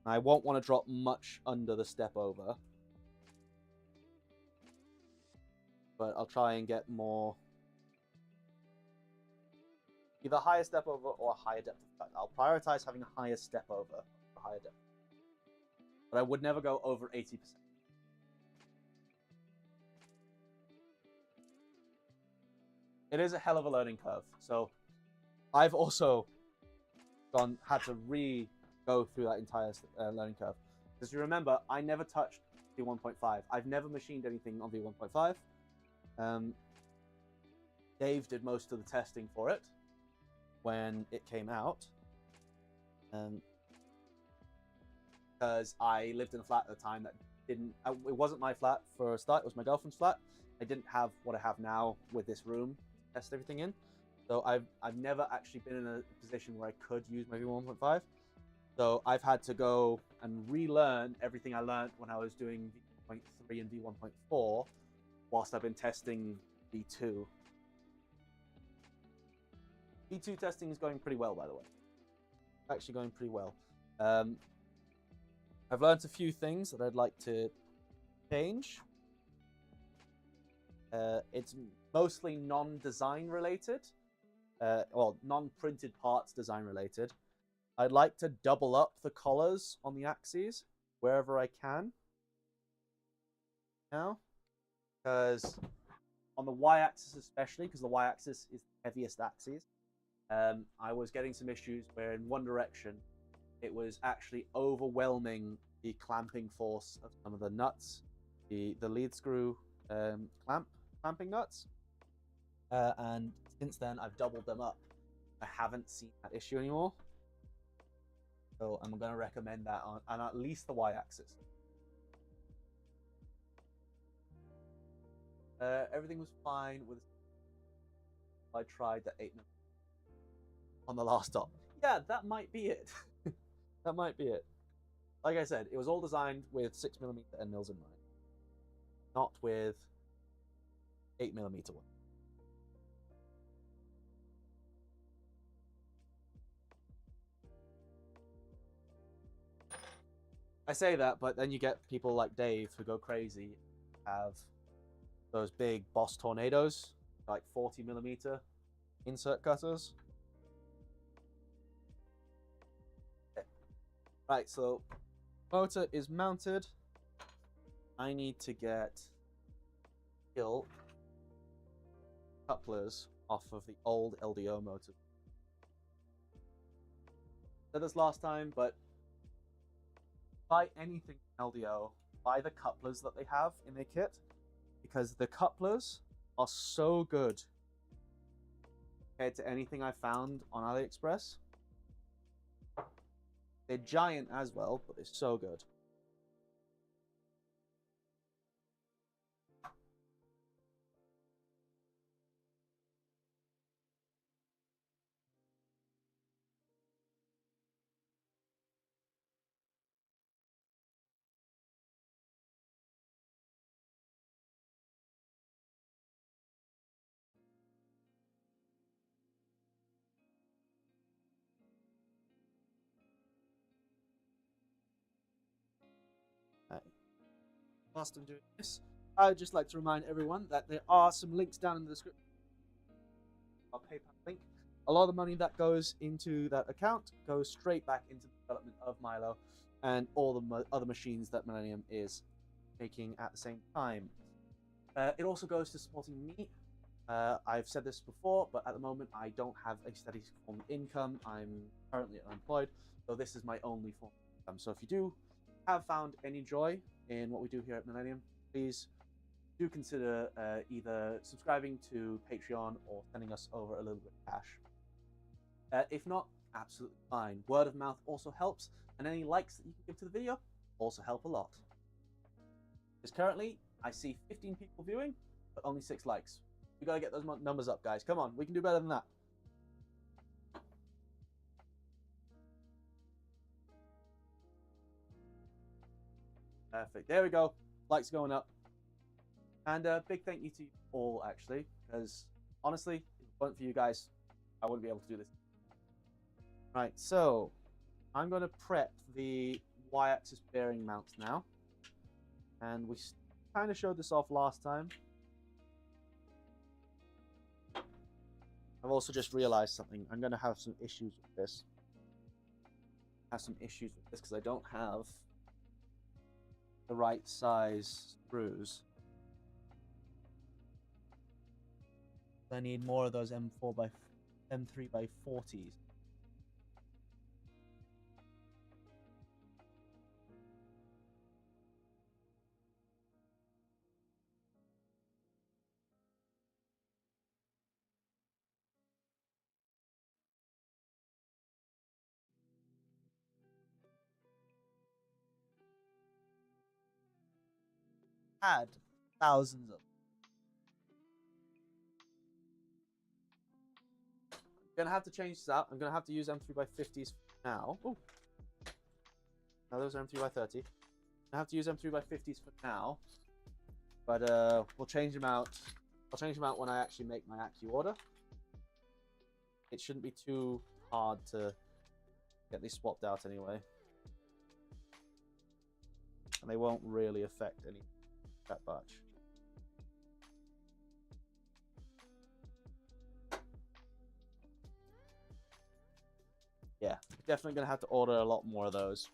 I won't want to drop much under the step over, but I'll try and get more, either higher step over or a higher depth of cut. I'll prioritize having a higher step over for higher depth, but I would never go over 80%. It is a hell of a learning curve. So I've also had to go through that entire learning curve. Because you remember, I never touched V1.5. I've never machined anything on V1.5. Dave did most of the testing for it when it came out. Because I lived in a flat at the time that didn't... It wasn't my flat for a start. It was my girlfriend's flat. I didn't have what I have now with this room to test everything in. So I've never actually been in a position where I could use my V1.5. So I've had to go and relearn everything I learned when I was doing V1.3 and V1.4 whilst I've been testing V2. V2 testing is going pretty well, by the way. Actually going pretty well. I've learned a few things that I'd like to change. It's mostly non-design related. Well, non-printed parts design related. I'd like to double up the collars on the axes wherever I can now, because on the y-axis especially, because the y-axis is the heaviest axis, I was getting some issues where in one direction it was actually overwhelming the clamping force of some of the nuts, the lead screw clamping nuts, and since then I've doubled them up. I haven't seen that issue anymore. So I'm going to recommend that on at least the y-axis. Everything was fine with. I tried the 8mm on the last stop. Yeah, that might be it. That might be it. Like I said, it was all designed with 6mm end mills in mind, not with 8mm one. I say that, but then you get people like Dave who go crazy, have those big Boss Tornadoes, like 40mm insert cutters. Okay. Right, so motor is mounted. I need to get couplers off of the old LDO motor. I said this last time, but buy anything LDO, buy the couplers that they have in their kit, because the couplers are so good compared to anything I found on AliExpress. They're giant as well, but they're so good. Whilst I'm doing this, I would just like to remind everyone that there are some links down in the description. Our PayPal link. A lot of the money that goes into that account goes straight back into the development of Milo and all the other machines that Millennium is making at the same time. It also goes to supporting me. I've said this before, but at the moment I don't have a steady form of income. I'm currently unemployed, so this is my only form of income. So if you do have found any joy in what we do here at Millennium, please do consider either subscribing to Patreon or sending us over a little bit of cash. If not, absolutely fine. Word of mouth also helps, and any likes that you can give to the video also help a lot. Because currently, I see 15 people viewing, but only 6 likes. We gotta get those numbers up, guys. Come on, we can do better than that. Perfect. There we go. Likes going up. And a big thank you to you all, actually, because honestly, if it weren't for you guys, I wouldn't be able to do this. Right, so I'm going to prep the Y-axis bearing mounts now. And we kind of showed this off last time. I've also just realized something. I'm going to have some issues with this. Because I don't have the right size screws. I need more of those M3 by 40s. Had thousands of. I'm gonna have to change this out. I'm gonna have to use M3 by 50s now. Ooh. Now those are M3 by 30. I have to use M3 by 50s for now, but we'll change them out. I'll change them out when I actually make my Accu order. It shouldn't be too hard to get these swapped out anyway, and they won't really affect any that much. Yeah, definitely gonna have to order a lot more of those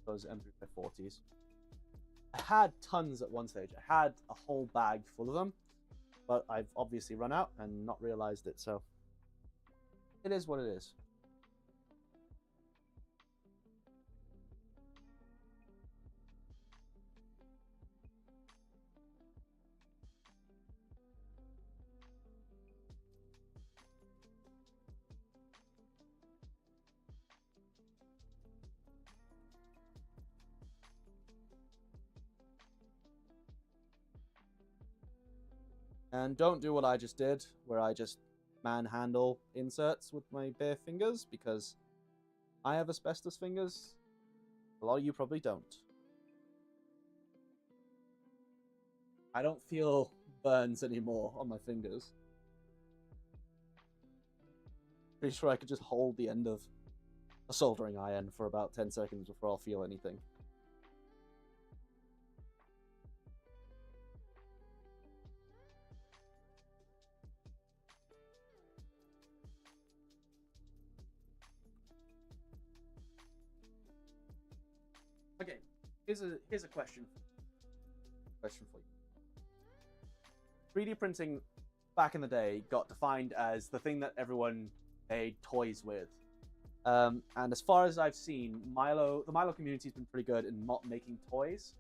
M3 by 40s. I had tons at one stage. I had a whole bag full of them, but I've obviously run out and not realized it, so it is what it is. And don't do what I just did, where I just manhandle inserts with my bare fingers, because I have asbestos fingers. A lot of you probably don't. I don't feel burns anymore on my fingers. Pretty sure I could just hold the end of a soldering iron for about 10 seconds before I'll feel anything. Okay, here's a question for you. 3D printing back in the day got defined as the thing that everyone made toys with. And as far as I've seen, the Milo community's been pretty good in not making toys.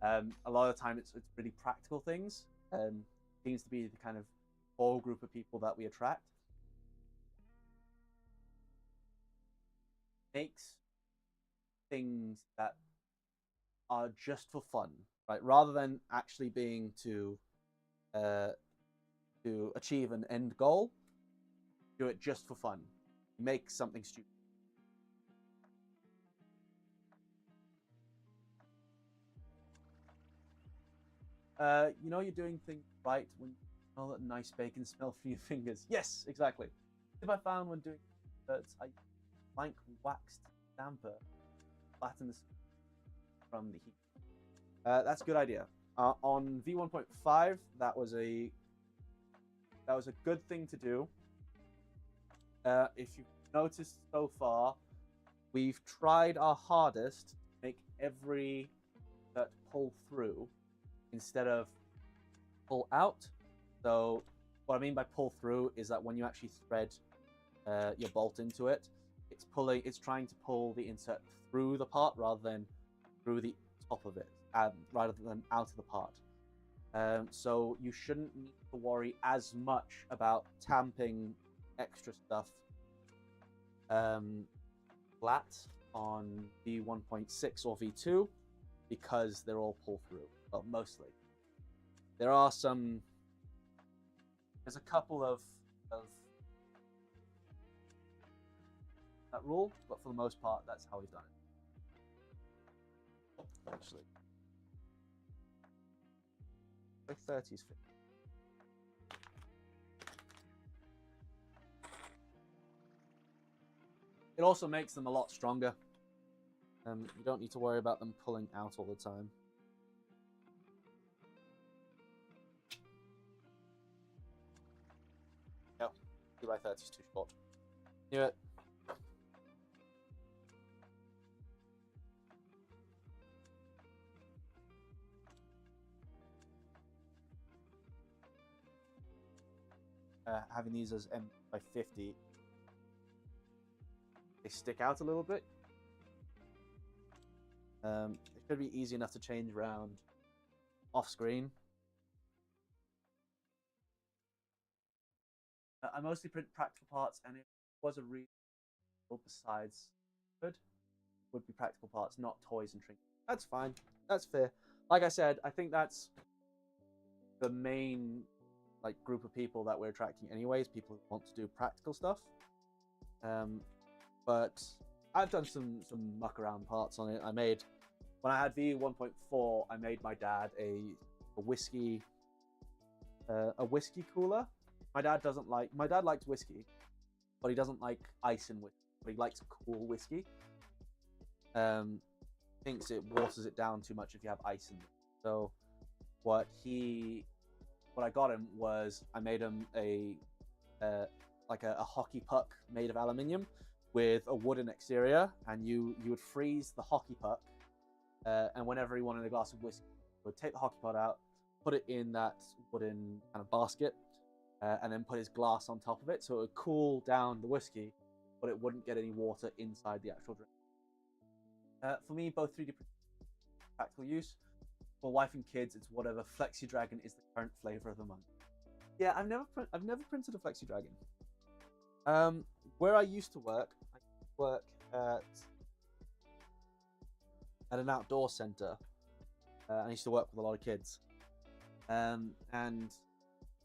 A lot of the time, it's really practical things. Seems to be the kind of whole group of people that we attract. Makes things that are just for fun, right? Rather than actually being to achieve an end goal, do it just for fun. Make something stupid. You know you're doing things right when you smell that nice bacon smell from your fingers. Yes, exactly. If I found when doing desserts, I blank waxed damper flatten the from the heat. That's a good idea. On V1.5, that was a good thing to do. If you've noticed so far, we've tried our hardest to make every that pull through instead of pull out. So what I mean by pull through is that when you actually thread your bolt into it, it's trying to pull the insert through the part rather than through the top of it, rather than out of the part. So you shouldn't need to worry as much about tamping extra stuff flat on V1.6 or V2 because they're all pull through. Well, mostly. There's a couple of that rule, but for the most part, that's how he's done it. Actually, 30's fit. It also makes them a lot stronger. You don't need to worry about them pulling out all the time. No, 2x30 is too short. Do it. Having these as M by 50, they stick out a little bit. It should be easy enough to change around off screen. I mostly print practical parts, and if it was a real besides good, would be practical parts, not toys and trinkets. That's fine. That's fair. Like I said, I think that's the main group of people that we're attracting anyways, people who want to do practical stuff. But I've done some muck around parts on it. When I had V1.4, I made my dad a whiskey cooler. My dad likes whiskey, but he doesn't like ice in whiskey, but he likes a cool whiskey. Thinks it waters it down too much if you have ice in it. So what I got him was I made him a hockey puck made of aluminium with a wooden exterior, and you would freeze the hockey puck, and whenever he wanted a glass of whiskey, he would take the hockey puck out, put it in that wooden kind of basket, and then put his glass on top of it, so it would cool down the whiskey, but it wouldn't get any water inside the actual drink. For me, both 3D practical use. For wife and kids, it's whatever. Flexi Dragon is the current flavor of the month. Yeah, I've never printed a Flexi Dragon. Where I used to work, at an outdoor center. I used to work with a lot of kids, and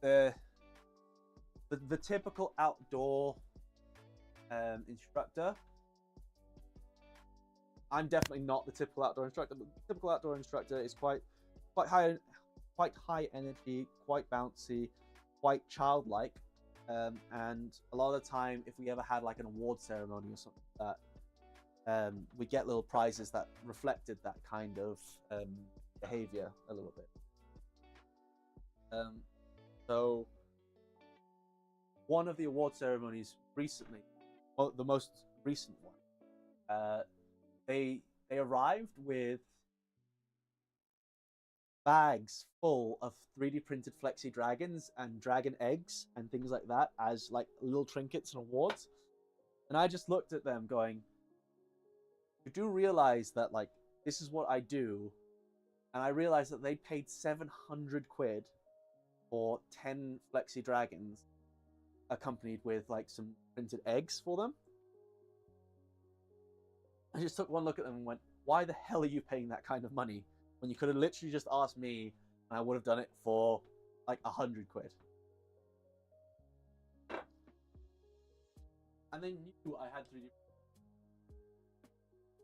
the typical outdoor instructor. I'm definitely not the typical outdoor instructor, but the typical outdoor instructor is quite high energy, quite bouncy, quite childlike, and a lot of the time, if we ever had like an award ceremony or something like that, we get little prizes that reflected that kind of behavior a little bit. So one of the award ceremonies recently, well, the most recent one, they arrived with bags full of 3D printed flexi dragons and dragon eggs and things like that as like little trinkets and awards. And I just looked at them going, you do realize that like this is what I do. And I realized that they paid 700 quid for 10 flexi dragons accompanied with like some printed eggs for them. I just took one look at them and went, why the hell are you paying that kind of money when you could have literally just asked me and I would have done it for like 100 quid? And they knew I had 3D.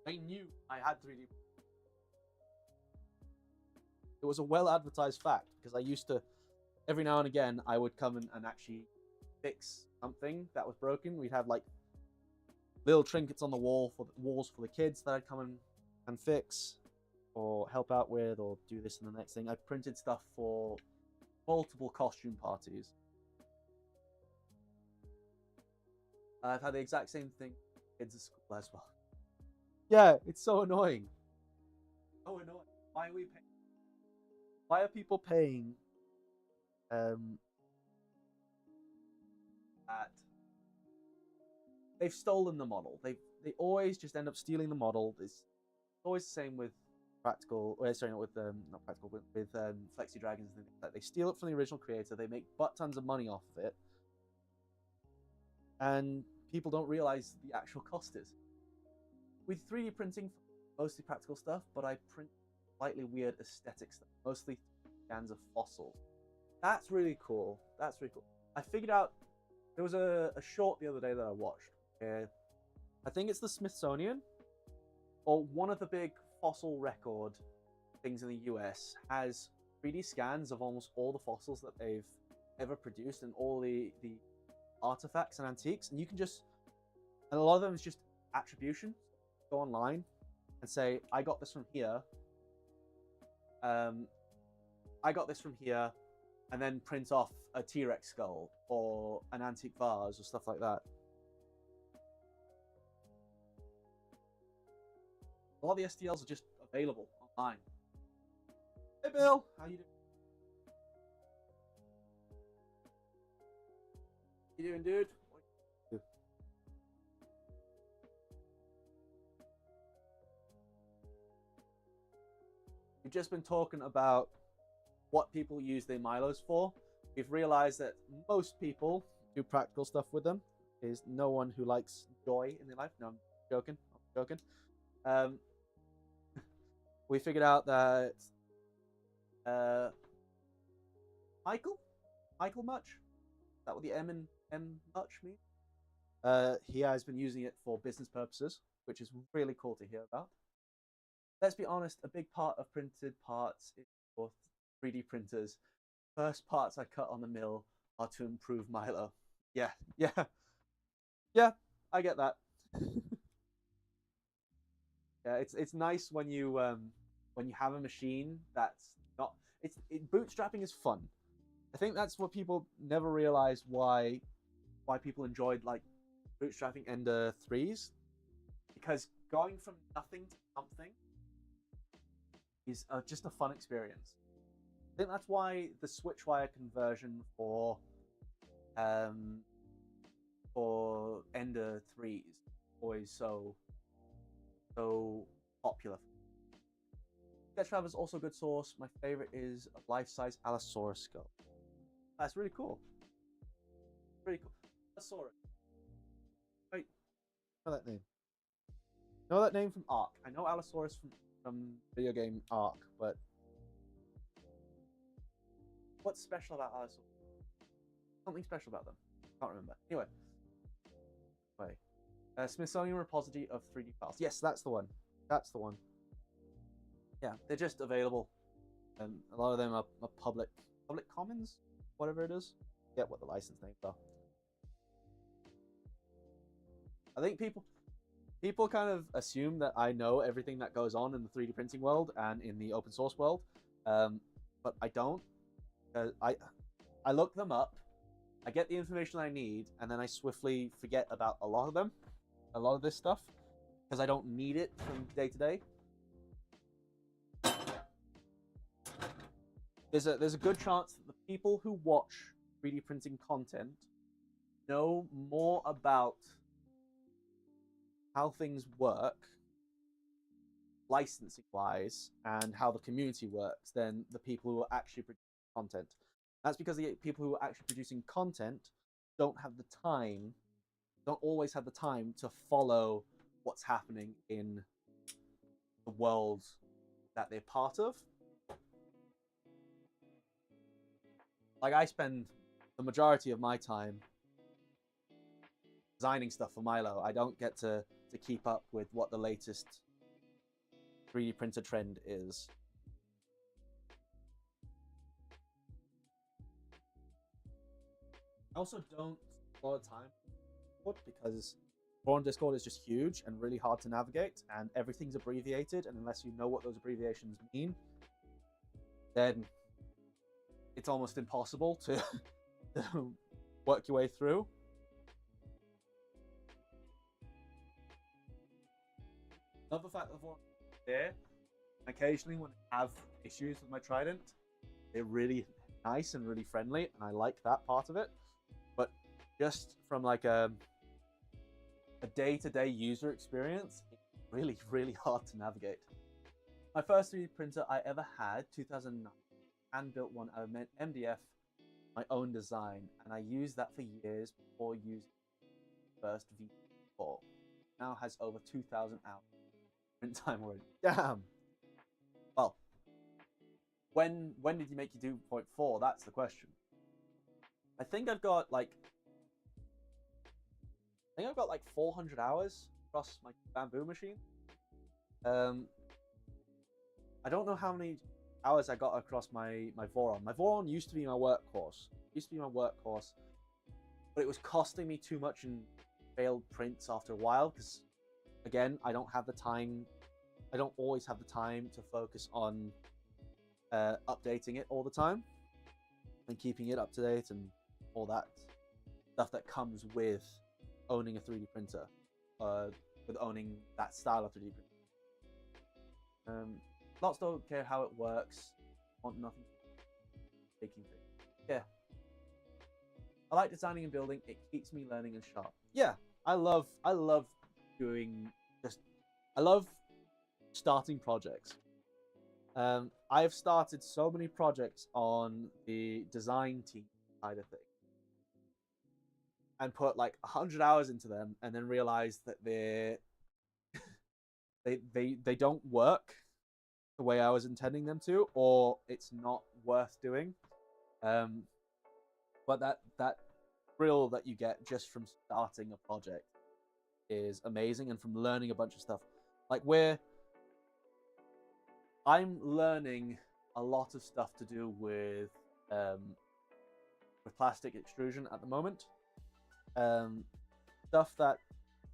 They knew I had 3D. It was a well advertised fact because I used to, every now and again, I would come and actually fix something that was broken. We'd have like little trinkets on the walls for the kids that I'd come and fix or help out with or do this and the next thing. I printed stuff for multiple costume parties. I've had the exact same thing with kids at school as well. Yeah, it's so annoying. So annoying. Why are we paying? Why are people paying at they've stolen the model. They always just end up stealing the model. It's always the same with practical. Sorry, not with not practical, but with flexi dragons and things like that. They steal it from the original creator. They make butt tons of money off of it, and people don't realize the actual cost is. With 3D printing, mostly practical stuff, but I print slightly weird aesthetic stuff, mostly scans of fossils. That's really cool. That's really cool. I figured out there was a short the other day that I watched. I think it's the Smithsonian or one of the big fossil record things in the US has 3D scans of almost all the fossils that they've ever produced and all the artifacts and antiques, and you can just, and a lot of them is just attribution. Go online and say, I got this from here. I got this from here, and then print off a T-Rex skull or an antique vase or stuff like that. A lot of the STLs are just available online. Hey Bill, how you doing? You doing, dude? We've just been talking about what people use their Milos for. We've realized that most people do practical stuff with them. There's no one who likes joy in their life. No, I'm joking. I'm joking. We figured out that Michael Much, is that what the M Much mean? He has been using it for business purposes, which is really cool to hear about. Let's be honest, a big part of printed parts is for 3D printers. First parts I cut on the mill are to improve Milo. Yeah, I get that. Yeah, it's nice when you have a machine that's not. Bootstrapping is fun. I think that's what people never realize why people enjoyed like bootstrapping Ender 3s, because going from nothing to something is just a fun experience. I think that's why the switch wire conversion for Ender 3s is always so popular. Sketchfab is also a good source. My favorite is a life-size Allosaurus skull. That's really cool. Really cool. Allosaurus. Wait, know that name. Know that name from Ark. I know Allosaurus from video game Ark, but what's special about Allosaurus? Something special about them. Can't remember. Anyway. Smithsonian repository of 3D files. Yes, that's the one. That's the one. Yeah, they're just available. And a lot of them are public commons, whatever it is. Get what the license names are. I think people kind of assume that I know everything that goes on in the 3D printing world and in the open source world, but I don't. I look them up, I get the information I need, and then I swiftly forget about a lot of this stuff, because I don't need it from day to day. There's a good chance that the people who watch 3D printing content know more about how things work licensing wise and how the community works than the people who are actually producing content. That's because the people who are actually producing content don't always have the time to follow what's happening in the world that they're part of. Like, I spend the majority of my time designing stuff for Milo. I don't get to keep up with what the latest 3D printer trend is. I also don't spend a lot of time because forum Discord is just huge and really hard to navigate, and everything's abbreviated, and unless you know what those abbreviations mean, then it's almost impossible to work your way through. Another fact of what there, occasionally when I have issues with my Trident, they're really nice and really friendly, and I like that part of it. But just from like a day-to-day user experience, it's really, really hard to navigate. My first 3D printer I ever had, 2009, and built one out of MDF, my own design, and I used that for years before using the first V1.6. Now has over 2,000 hours print time already. Damn. Well, when did you make your 2.4? That's the question. I think I've got like 400 hours across my bamboo machine. I don't know how many hours I got across my Voron. My Voron used to be my workhorse. But it was costing me too much in failed prints after a while, because again, I don't always have the time to focus on updating it all the time and keeping it up to date and all that stuff that comes with owning a 3D printer, with owning that style of 3D printer. Lots don't care how it works, want nothing taking things. Yeah. I like designing and building, it keeps me learning and sharp. Yeah, I love starting projects. I've started so many projects on the design team side of things and put like 100 hours into them, and then realized that they don't work the way I was intending them to, or it's not worth doing. But that thrill that you get just from starting a project is amazing, and from learning a bunch of stuff. Like, I'm learning a lot of stuff to do with plastic extrusion at the moment. Stuff that,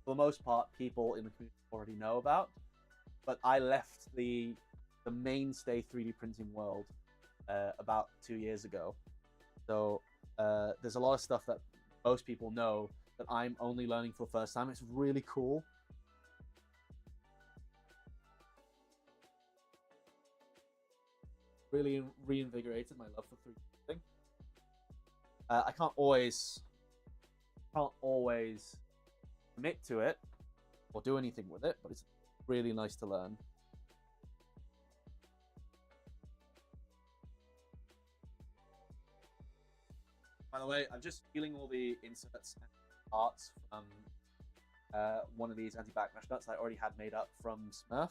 for the most part, people in the community already know about. But I left the mainstay 3D printing world about 2 years ago. So there's a lot of stuff that most people know that I'm only learning for the first time. It's really cool. Really reinvigorated my love for 3D printing. I can't always commit to it or do anything with it, but it's really nice to learn. By the way, I'm just stealing all the inserts and parts from one of these anti-backlash nuts I already had made up from Smurf.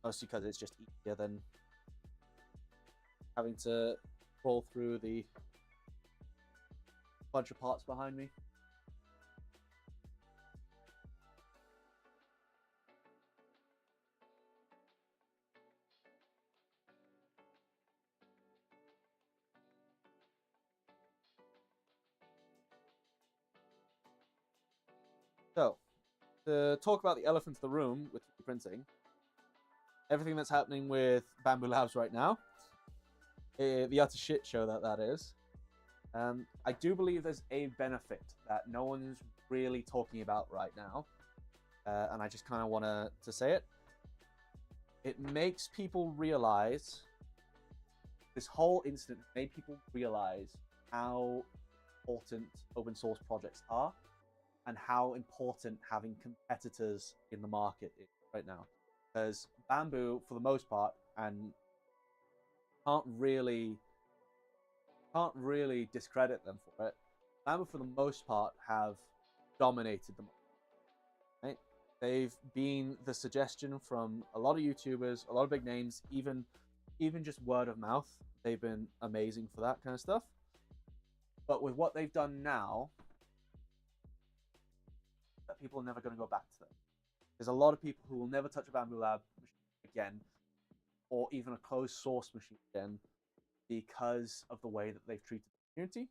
Mostly because it's just easier than having to crawl through the bunch of parts behind me. So, to talk about the elephant in the room with 3D printing, everything that's happening with Bambu Labs right now, the utter shit show that is, I do believe there's a benefit that no one's really talking about right now, and I just kind of want to say it. It makes people realize, this whole incident made people realize how important open source projects are and how important having competitors in the market is right now. Because Bambu, for the most part, and can't really discredit them for it, Bambu, for the most part, have dominated the market. Right? They've been the suggestion from a lot of YouTubers, a lot of big names, even just word of mouth. They've been amazing for that kind of stuff. But with what they've done now, that people are never going to go back to them. There's a lot of people who will never touch a Bambu Lab machine again, or even a closed source machine again, because of the way that they've treated the community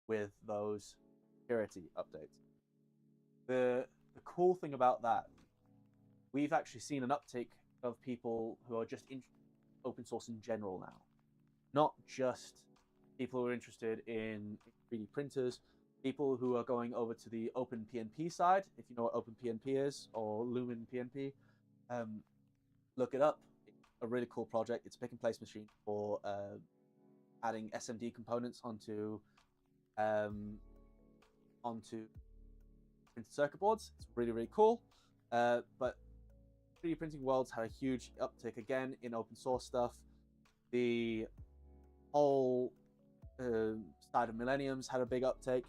with those security updates. The cool thing about that, we've actually seen an uptick of people who are just interested in open source in general now. Not just people who are interested in 3D printers, people who are going over to the OpenPNP side, if you know what OpenPNP is, or Lumen PNP, look it up. It's a really cool project. It's a pick and place machine for adding SMD components onto printed circuit boards. It's really, really cool. But 3D printing world's had a huge uptick again in open source stuff. The whole side of Millennium's had a big uptake.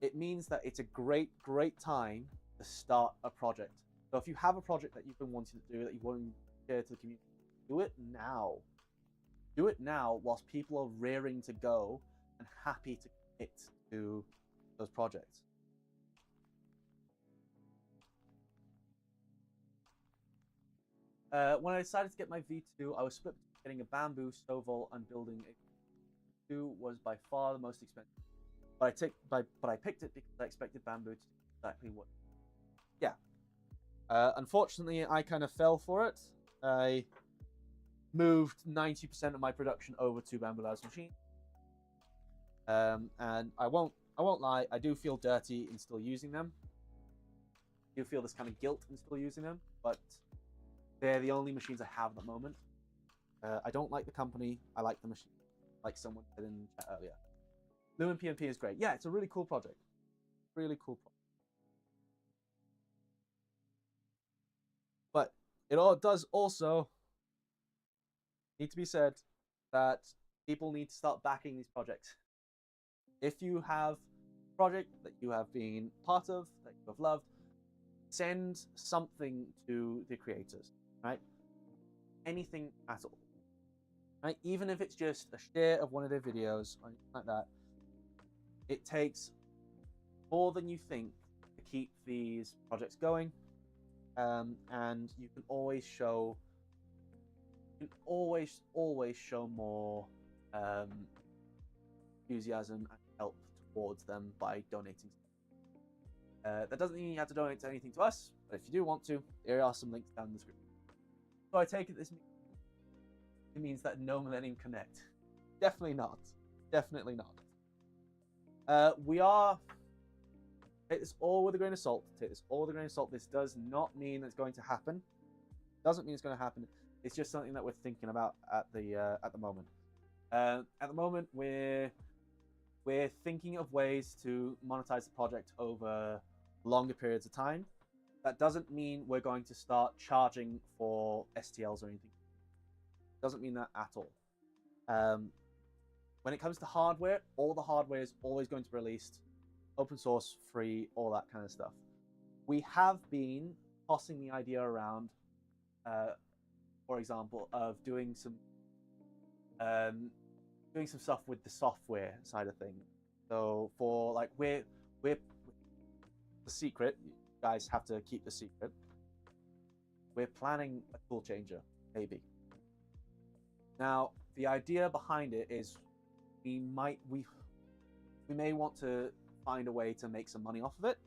It means that it's a great time to start a project. So if you have a project that you've been wanting to do, that you want to share to the community, do it now. Do it now whilst people are rearing to go and happy to commit to those projects. When I decided to get my V2, I was split between getting a Bambu, Stovall, and building a V2 was by far the most expensive. But I picked it because I expected Bambu to do exactly what. Yeah. Unfortunately, I kind of fell for it. I moved 90% of my production over to Bambu Labs machine, and I won't lie. I do feel dirty in still using them. I do feel this kind of guilt in still using them, but they're the only machines I have at the moment. I don't like the company. I like the machine, like someone said in chat earlier. Lumen PNP is great. Yeah, it's a really cool project. Really cool project. But it all does also need to be said that people need to start backing these projects. If you have a project that you have been part of, that you have loved, send something to the creators, right? Anything at all. Right? Even if it's just a share of one of their videos or anything like that, it takes more than you think to keep these projects going, and you can always show, show more enthusiasm and help towards them by donating. That doesn't mean you have to donate to anything to us, but if you do want to, there are some links down in the description. So I take it it means that no Millennium Connect. Definitely not. Definitely not. We are... Take this all with a grain of salt. Take this all with a grain of salt. This does not mean it's going to happen. Doesn't mean it's going to happen. It's just something that we're thinking about at the moment. At the moment, we're thinking of ways to monetize the project over longer periods of time. That doesn't mean we're going to start charging for STLs or anything. Doesn't mean that at all. When it comes to hardware, all the hardware is always going to be released open source, free, all that kind of stuff. We have been tossing the idea around, for example, of doing some stuff with the software side of things. So for like we're the secret. You guys have to keep the secret. We're planning a tool changer, maybe. Now, the idea behind it is we may want to find a way to make some money off of it.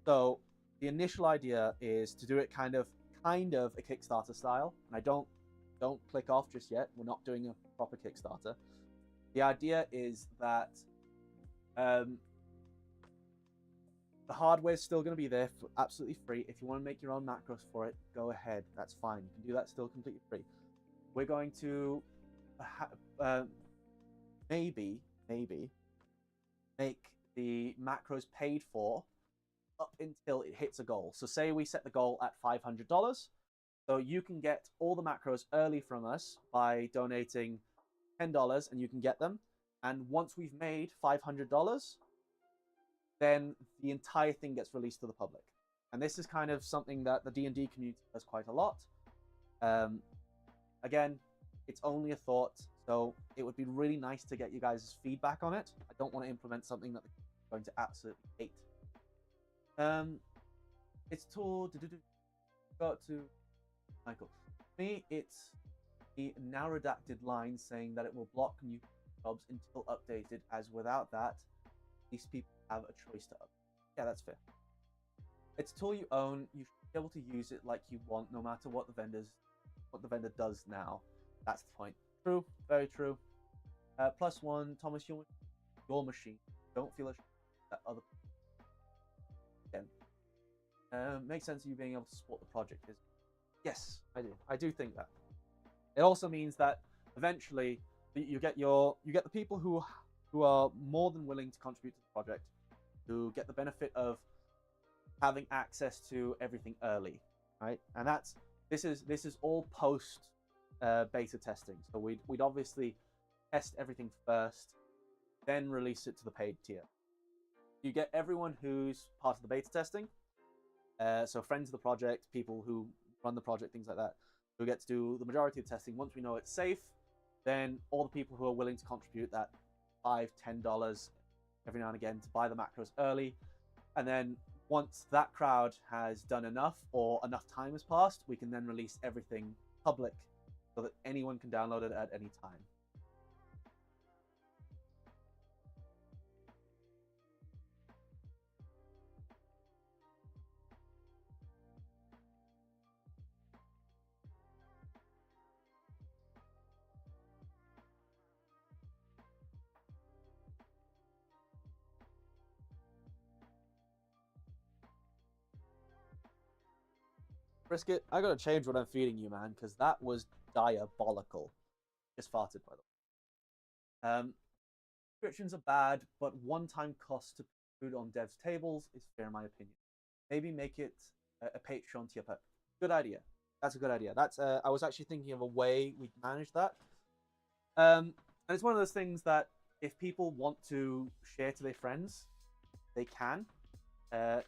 So the initial idea is to do it kind of a Kickstarter style. And I don't click off just yet. We're not doing a proper Kickstarter. The idea is that the hardware is still going to be there for absolutely free. If you want to make your own macros for it, go ahead. That's fine. You can do that still completely free. We're going to maybe make the macros paid for up until it hits a goal. So say we set the goal at $500. So you can get all the macros early from us by donating $10 and you can get them. And once we've made $500, then the entire thing gets released to the public. And this is kind of something that the D&D community does quite a lot. Again, it's only a thought, so it would be really nice to get you guys' feedback on it. I don't want to implement something that they're going to absolutely hate. It's tool. Got to Michael. For me, it's the now redacted line saying that it will block new jobs until updated, as without that, these people have a choice to update. Yeah, that's fair. It's a tool you own. You should be able to use it like you want, no matter what the vendor does now. That's the point. True, very true. +1, Thomas, your machine. Don't feel ashamed that other people. Again, makes sense of you being able to support the project. Yes, I do. I do think that. It also means that eventually you get the people who are more than willing to contribute to the project, who get the benefit of having access to everything early, right? And this is all post beta testing. So we'd obviously test everything first, then release it to the paid tier. You get everyone who's part of the beta testing, so friends of the project, people who run the project, things like that, who get to do the majority of testing. Once we know it's safe, then all the people who are willing to contribute that $5, $10 every now and again to buy the macros early, and then once that crowd has done enough or enough time has passed, we can then release everything public so that anyone can download it at any time. Brisket, I gotta change what I'm feeding you, man, because that was diabolical. Just farted, by the way. Subscriptions are bad, but one-time cost to put food on devs' tables is fair in my opinion. Maybe make it a Patreon tier. Good idea. That's a good idea. That's I was actually thinking of a way we'd manage that. And it's one of those things that if people want to share to their friends, they can.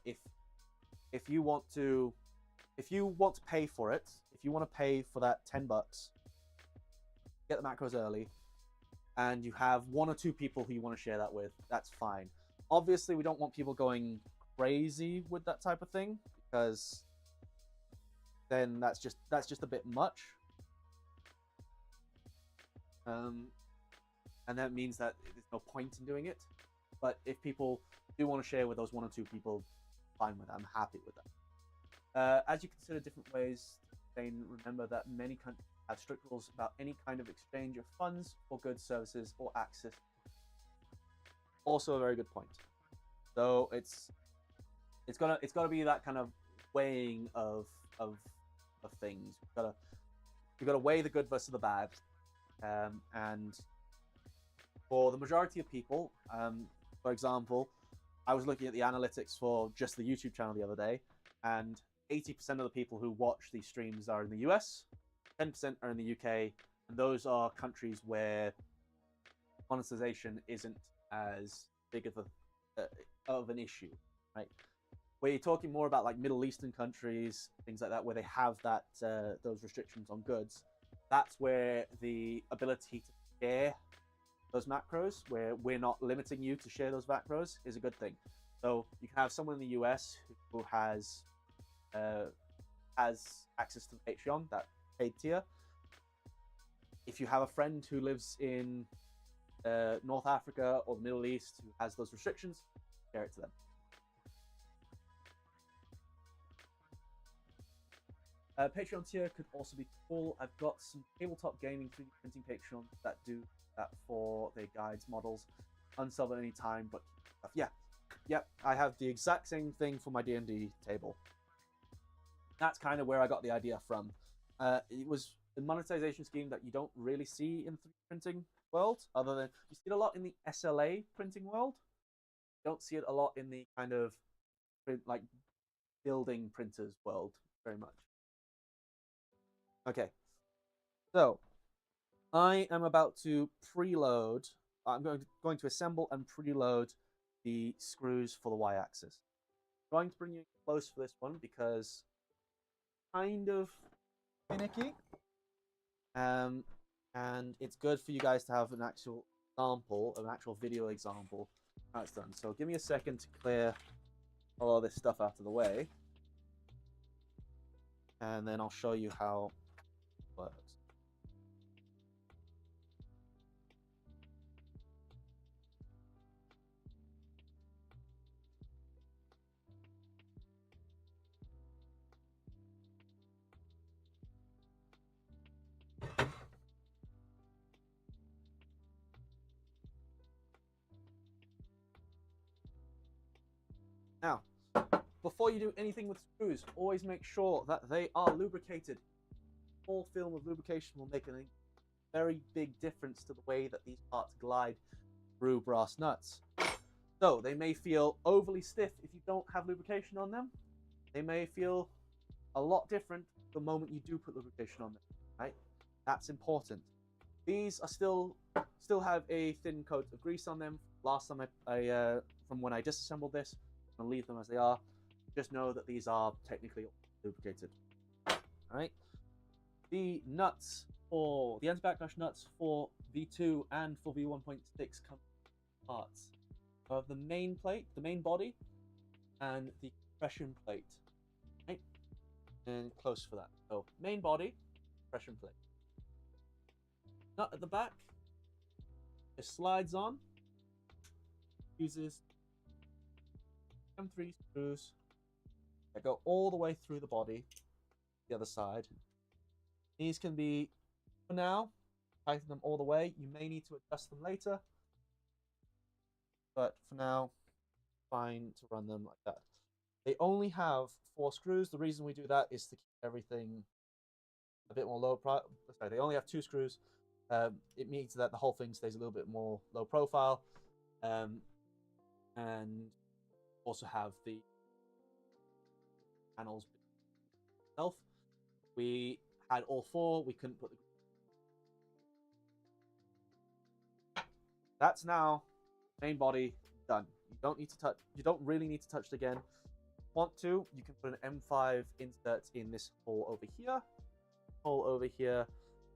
If you want to pay for it, if you want to pay for that $10, get the macros early, and you have one or two people who you want to share that with, that's fine. Obviously, we don't want people going crazy with that type of thing, because then that's just a bit much. And that means that there's no point in doing it. But if people do want to share with those one or two people, fine with that. I'm happy with that. As you consider different ways, then remember that many countries have strict rules about any kind of exchange of funds or goods, services, or access. Also a very good point. So it's gotta be that kind of weighing of things. You've gotta weigh the good versus the bad. And for the majority of people, for example, I was looking at the analytics for just the YouTube channel the other day, and 80% of the people who watch these streams are in the US, 10% are in the UK, and those are countries where monetization isn't as big of an issue, right? Where you're talking more about like Middle Eastern countries, things like that, where they have that those restrictions on goods. That's where the ability to share those macros, where we're not limiting you to share those macros, is a good thing. So you can have someone in the US who has access to the Patreon, that paid tier. If you have a friend who lives in North Africa or the Middle East who has those restrictions, share it to them. Patreon tier could also be cool. I've got some tabletop gaming 3D printing Patreons that do that for their guides, models, unsub at any time. But yeah, I have the exact same thing for my D&D table. That's kind of where I got the idea from. It was a monetization scheme that you don't really see in 3D printing world, other than you see it a lot in the SLA printing world. You don't see it a lot in the kind of like building printers world very much. Okay, so I am about to preload. I'm going to assemble and preload the screws for the y-axis. I'm going to bring you close for this one because kind of finicky. And it's good for you guys to have an actual example, an actual video example how it's done. So give me a second to clear all of this stuff out of the way, and then I'll show you how it works. Now, before you do anything with screws, always make sure that they are lubricated. Small film of lubrication will make a very big difference to the way that these parts glide through brass nuts. So they may feel overly stiff if you don't have lubrication on them. They may feel a lot different the moment you do put lubrication on them, right? That's important. These are still have a thin coat of grease on them. Last time I from when I disassembled this, I'm gonna leave them as they are. Just know that these are technically lubricated. All right. The nuts for the anti-backlash nuts for V2 and for V1.6 come parts of the main plate, the main body, and the compression plate. Right? And close for that. So main body, compression plate. Nut at the back, it slides on, uses M3 screws that go all the way through the body, the other side. These can be, for now, tighten them all the way. You may need to adjust them later, but for now, fine to run them like that. They only have 4 screws. The reason we do that is to keep everything a bit more low profile. Sorry, they only have 2 screws. It means that the whole thing stays a little bit more low profile, and also have the panels itself. We had all 4. We couldn't put the. That's now main body done. You don't need to touch. You don't really need to touch it again. Want to? You can put an M5 insert in this hole over here. Hole over here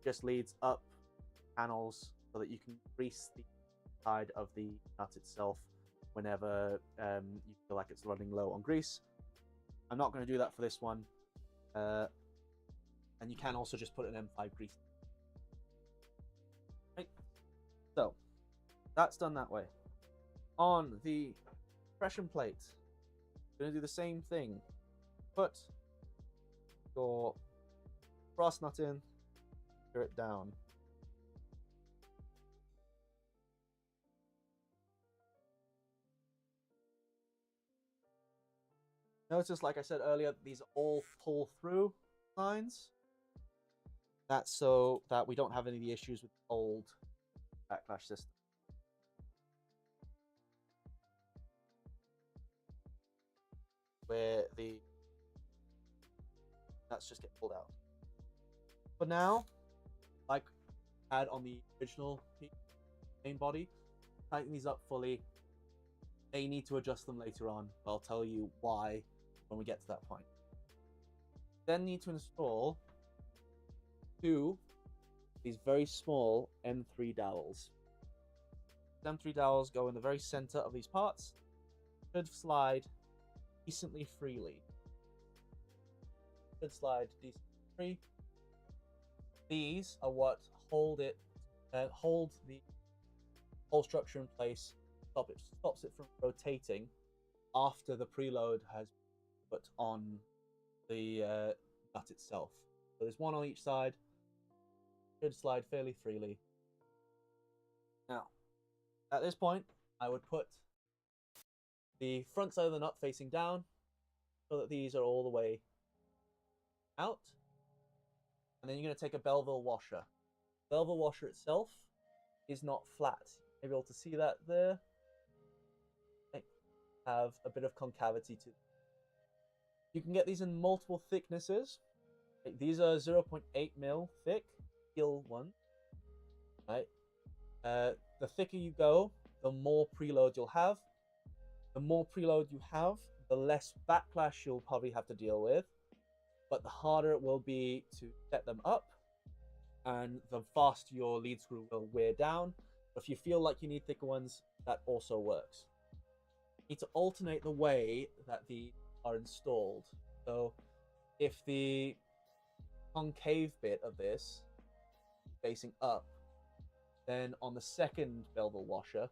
just leads up panels so that you can grease the side of the nut itself whenever you feel like it's running low on grease. I'm not going to do that for this one. And you can also just put an M5 grease. Right. So that's done that way. On the compression plate, you're going to do the same thing. Put your brass nut in, screw it down. Notice, like I said earlier, these are all pull-through lines. That's so that we don't have any of the issues with the old backlash system. Where the nuts just get pulled out. But now, like I had on the original main body, tighten these up fully. May need to adjust them later on, but I'll tell you why when we get to that point. Then need to install 2 these very small M3 dowels. M3 dowels go in the very center of these parts. Should slide decently freely. Should slide decently free. These are what hold the whole structure in place. Stops it from rotating after the preload has been put on the nut itself. So there's one on each side. Should slide fairly freely. Now, at this point, I would put the front side of the nut facing down so that these are all the way out. And then you're going to take a Belleville washer. Belleville washer itself is not flat. You'll be able to see that there. They have a bit of concavity to them. You can get these in multiple thicknesses. These are 0.8 mil thick, steel ones. Right. The thicker you go, the more preload you'll have. The more preload you have, the less backlash you'll probably have to deal with, but the harder it will be to set them up, and the faster your lead screw will wear down. If you feel like you need thicker ones, that also works. You need to alternate the way that these are installed. So if the concave bit of this is facing up, then on the second Belleville washer,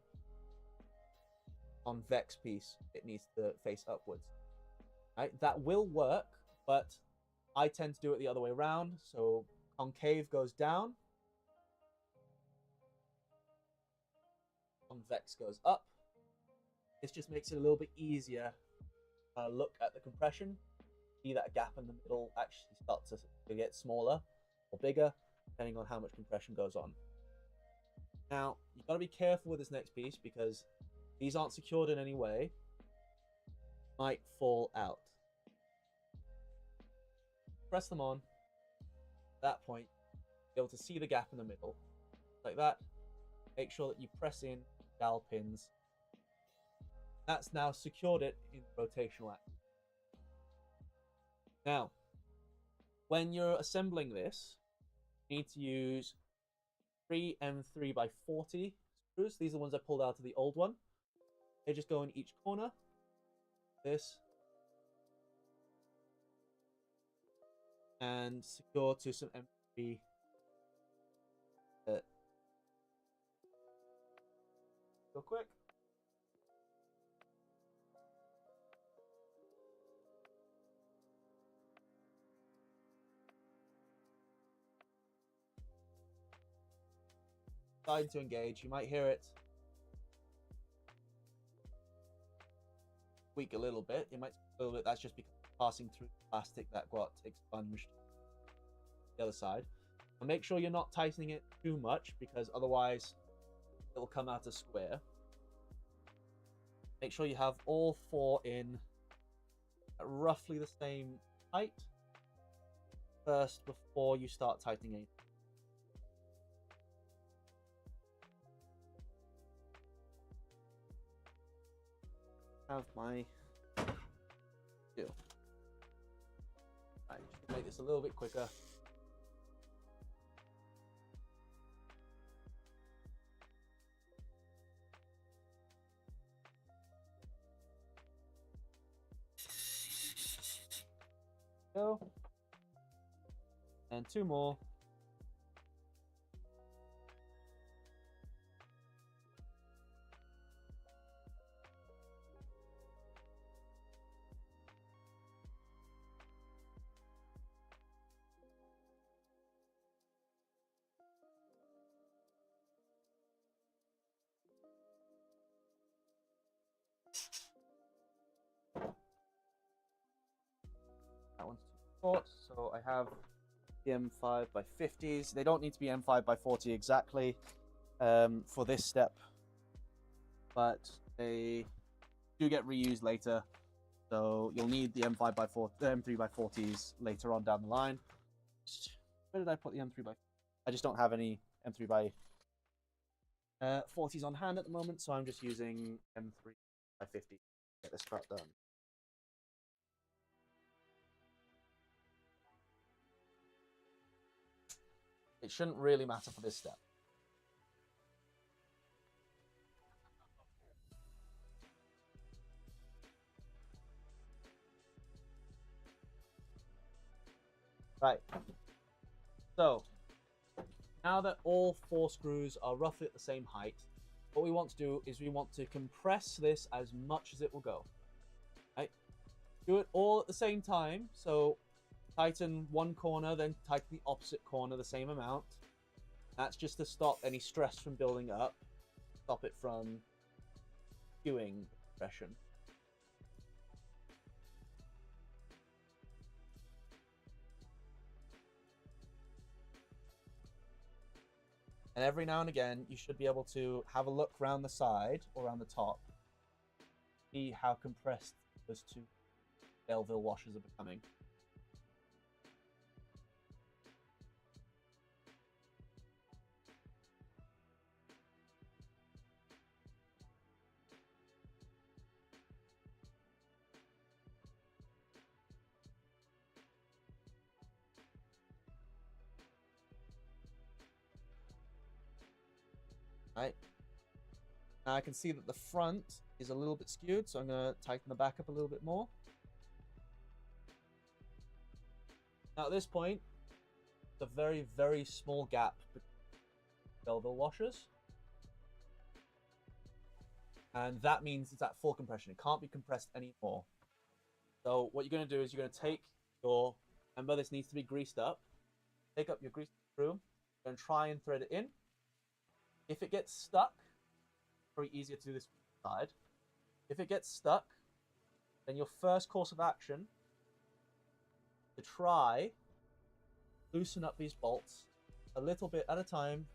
on Vex piece, it needs to face upwards. Right? That will work, but I tend to do it the other way around. So concave goes down, convex goes up. This just makes it a little bit easier. Look at the compression. See that gap in the middle actually starts to get smaller or bigger, depending on how much compression goes on. Now, you've got to be careful with this next piece because these aren't secured in any way. Might fall out. Press them on. At that point, you'll be able to see the gap in the middle. Like that. Make sure that you press in dowel pins. That's now secured it in rotational action. Now, when you're assembling this, you need to use 3 M3x40 screws. These are the ones I pulled out of the old one. They just go in each corner. This. And secure to some M3. Real quick. Starting to engage. You might hear it squeak a little bit. You might squeak a little bit. That's just because it's passing through the plastic that got expunged the other side. And make sure you're not tightening it too much because otherwise it will come out a square. Make sure you have all 4 in at roughly the same height first before you start tightening it. Have my do. Right, just make this a little bit quicker. Go. And 2 more. That one's too short, so I have the M5x50s. They don't need to be M5x40 exactly for this step, but they do get reused later. So you'll need the M3x40s later on down the line. Where did I put the M3x? I just don't have any M3x40s on hand at the moment, so I'm just using M3x50 to get this part done. It shouldn't really matter for this step. Right. So now that all 4 screws are roughly at the same height, what we want to do is we want to compress this as much as it will go. Right? Do it all at the same time. So tighten one corner, then tighten the opposite corner the same amount. That's just to stop any stress from building up, stop it from skewing the compression. And every now and again, you should be able to have a look around the side or around the top, see how compressed those 2 Belleville washers are becoming. Right. Now I can see that the front is a little bit skewed, so I'm going to tighten the back up a little bit more. Now at this point, it's a very, very small gap between Belleville washers. And that means it's at full compression. It can't be compressed anymore. So what you're going to do is you're going to take your, remember this needs to be greased up. Take up your greased screw and try and thread it in. If it gets stuck, it's very easier to do this side. If it gets stuck, then your first course of action to try loosen up these bolts a little bit at a time.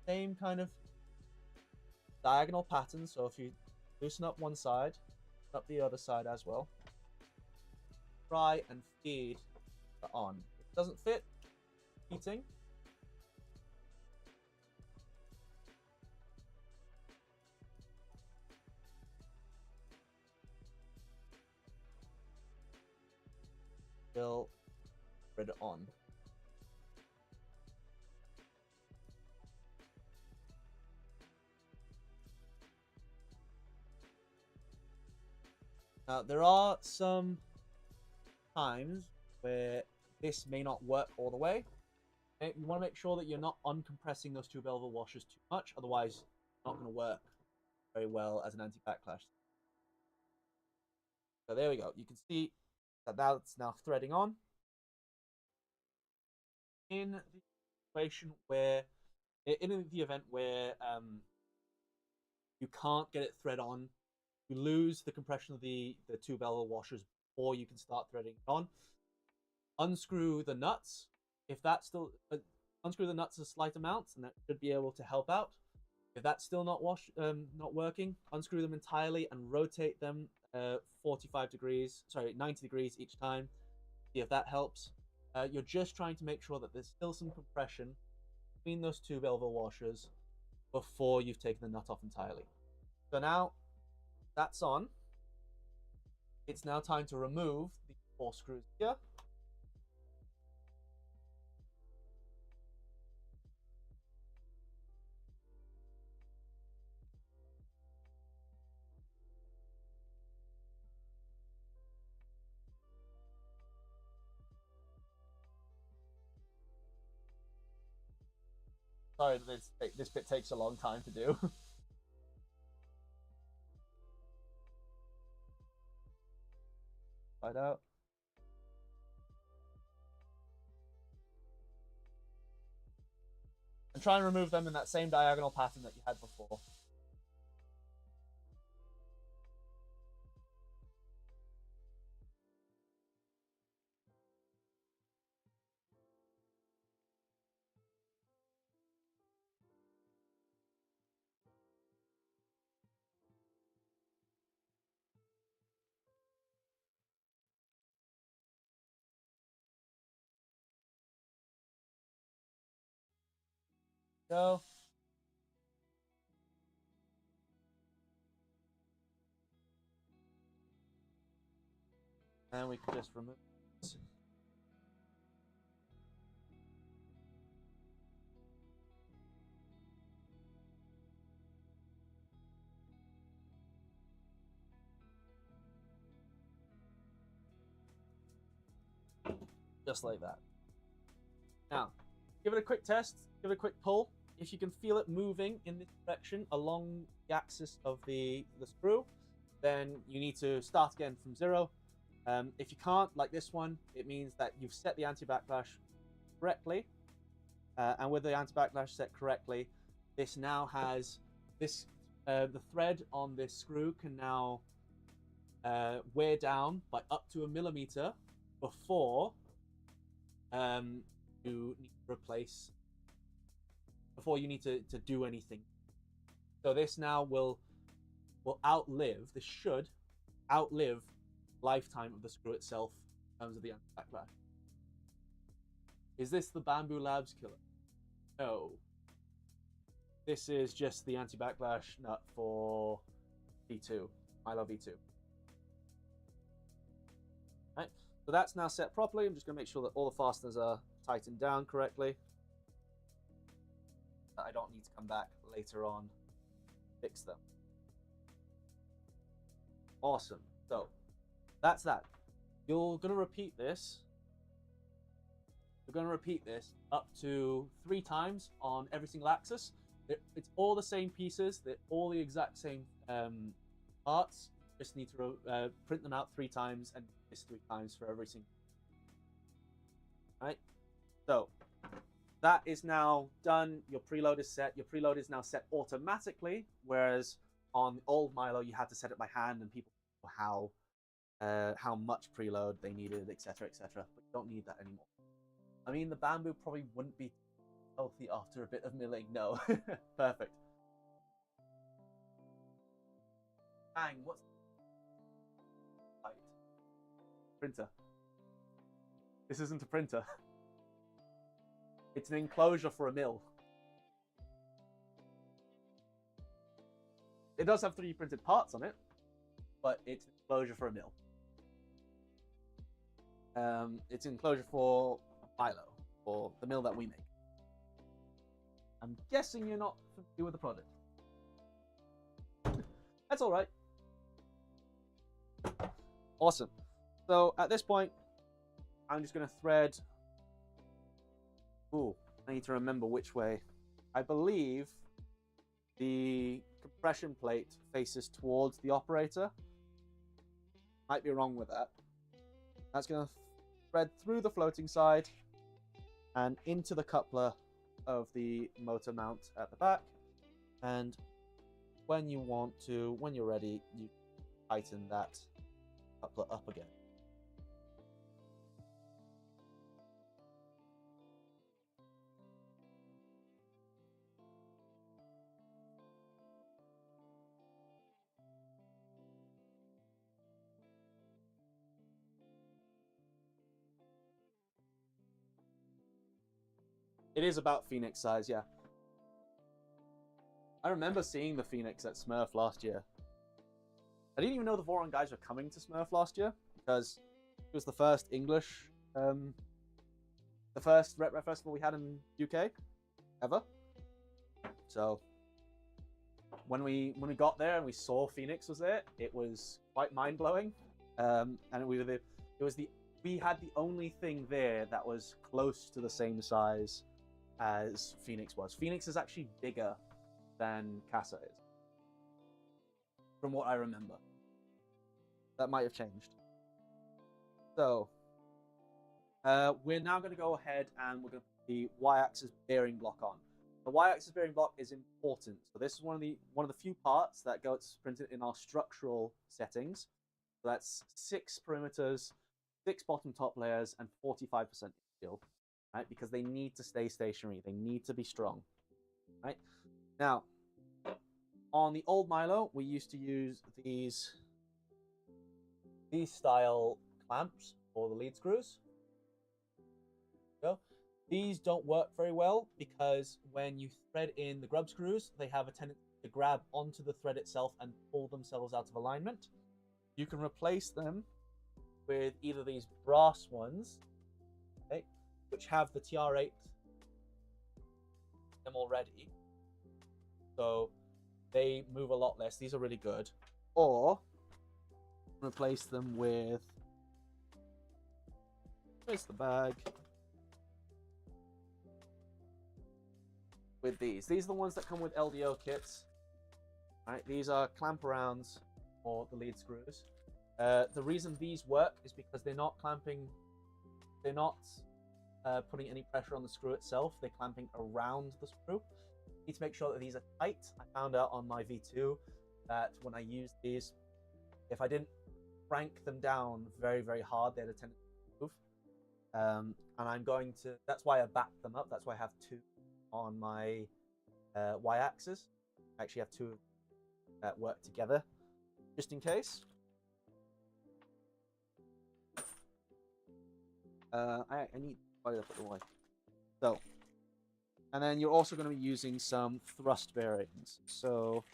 Same kind of diagonal pattern. So if you loosen up one side, up the other side as well. Try and feed that on. If it doesn't fit, heating. Still thread it on. Now, there are some times where this may not work all the way. Okay? You want to make sure that you're not uncompressing those 2 Belleville washers too much, otherwise it's not going to work very well as an anti-backlash. So there we go. You can see that that's now threading on. In the situation where, in the event where you can't get it thread on, you lose the compression of the 2 Belleville washers before you can start threading it on. Unscrew the nuts. If that's still unscrew the nuts a slight amount, and that should be able to help out. If that's still not working, unscrew them entirely and rotate them 90 degrees each time. See if that helps. You're just trying to make sure that there's still some compression between those 2 Belleville washers before you've taken the nut off entirely. So now that's on. It's now time to remove the 4 screws here. Sorry, this bit takes a long time to do. Find out. And try and remove them in that same diagonal pattern that you had before. Go. And we can just remove this. Just like that. Now, give it a quick test, give it a quick pull. If you can feel it moving in this direction along the axis of the screw, then you need to start again from 0. If you can't, like this one, it means that you've set the anti-backlash correctly. And with the anti-backlash set correctly, this now has this the thread on this screw can now wear down by up to 1 millimeter before you need to replace, before you need to do anything. So this now will outlive, this should outlive lifetime of the screw itself in terms of the anti-backlash. Is this the Bamboo Labs killer? No. This is just the anti-backlash nut for V2, Milo V2. Right, so that's now set properly. I'm just going to make sure that all the fasteners are tightened down correctly. I don't need to come back later on, fix them. Awesome. So that's that. You're going to repeat this. You're going to repeat this up to 3 times on every single axis. It's all the same pieces. They're all the exact same parts. Just need to print them out 3 times and this 3 times for every single. Right. So that is now done. Your preload is set. Your preload is now set automatically, whereas on the old Milo you had to set it by hand, and people know how much preload they needed, etc., etc. But you don't need that anymore. I mean, the bamboo probably wouldn't be healthy after a bit of milling. No. Perfect. Bang, what's right? Printer. This isn't a printer. It's an enclosure for a mill. It does have 3D printed parts on it, but it's an enclosure for a mill. It's an enclosure for Milo, or the mill that we make. I'm guessing you're not familiar with the product. That's all right. Awesome. So at this point, I'm just going to thread. Ooh, I need to remember which way. I believe the compression plate faces towards the operator. Might be wrong with that. That's going to thread through the floating side and into the coupler of the motor mount at the back. And when you want to, when you're ready, you tighten that coupler up again. It is about Phoenix size, yeah. I remember seeing the Phoenix at Smurf last year. I didn't even know the Voron guys were coming to Smurf last year, because it was the first English, the first Retro Festival we had in UK ever. So when we got there and we saw Phoenix was there, it was quite mind blowing. And we had the only thing there that was close to the same size as Phoenix was. Phoenix is actually bigger than Casa is, from what I remember. That might have changed. So we're now going to go ahead and we're going to put the Y-axis bearing block on. The Y-axis bearing block is important. So this is one of the few parts that gets printed in our structural settings. So that's 6 perimeters, 6 bottom top layers, and 45% steel. Right? Because they need to stay stationary. They need to be strong. Right? Now, on the old Milo, we used to use these style clamps for the lead screws. So these don't work very well because when you thread in the grub screws, they have a tendency to grab onto the thread itself and pull themselves out of alignment. You can replace them with either these brass ones, okay, which have the TR8 them already, so they move a lot less. These are really good. Or replace them with, where's the bag? with these. These are the ones that come with LDO kits. Right, these are clamp arounds for the lead screws. The reason these work is because they're not clamping, they're not putting any pressure on the screw itself, they're clamping around the screw. You need to make sure that these are tight. I found out on my V2 that when I used these, if I didn't crank them down very, very hard, they had a tendency to move. And I'm going to, that's why I backed them up. That's why I have two on my y-axis. I actually have two that work together, just in case. I need to put the Y. So, and then you're also going to be using some thrust bearings. So,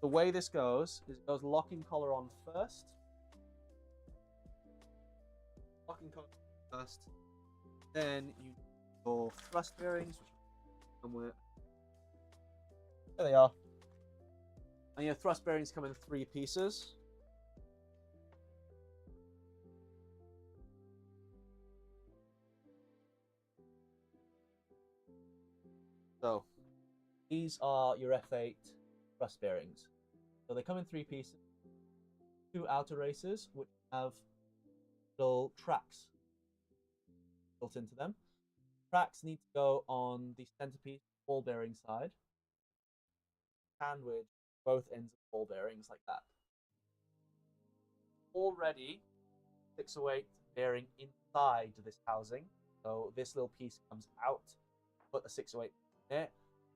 the way this goes is it goes locking collar on first. Locking collar first. Then you go thrust bearings, which are somewhere. There they are. And your thrust bearings come in 3 pieces. So these are your F8 thrust bearings. So they come in 3 pieces. 2 outer races, which have little tracks built into them. Tracks need to go on the centerpiece ball bearing side. Sandwich both ends of ball bearings like that. Already 608 bearing inside this housing. So this little piece comes out, put the 608 there.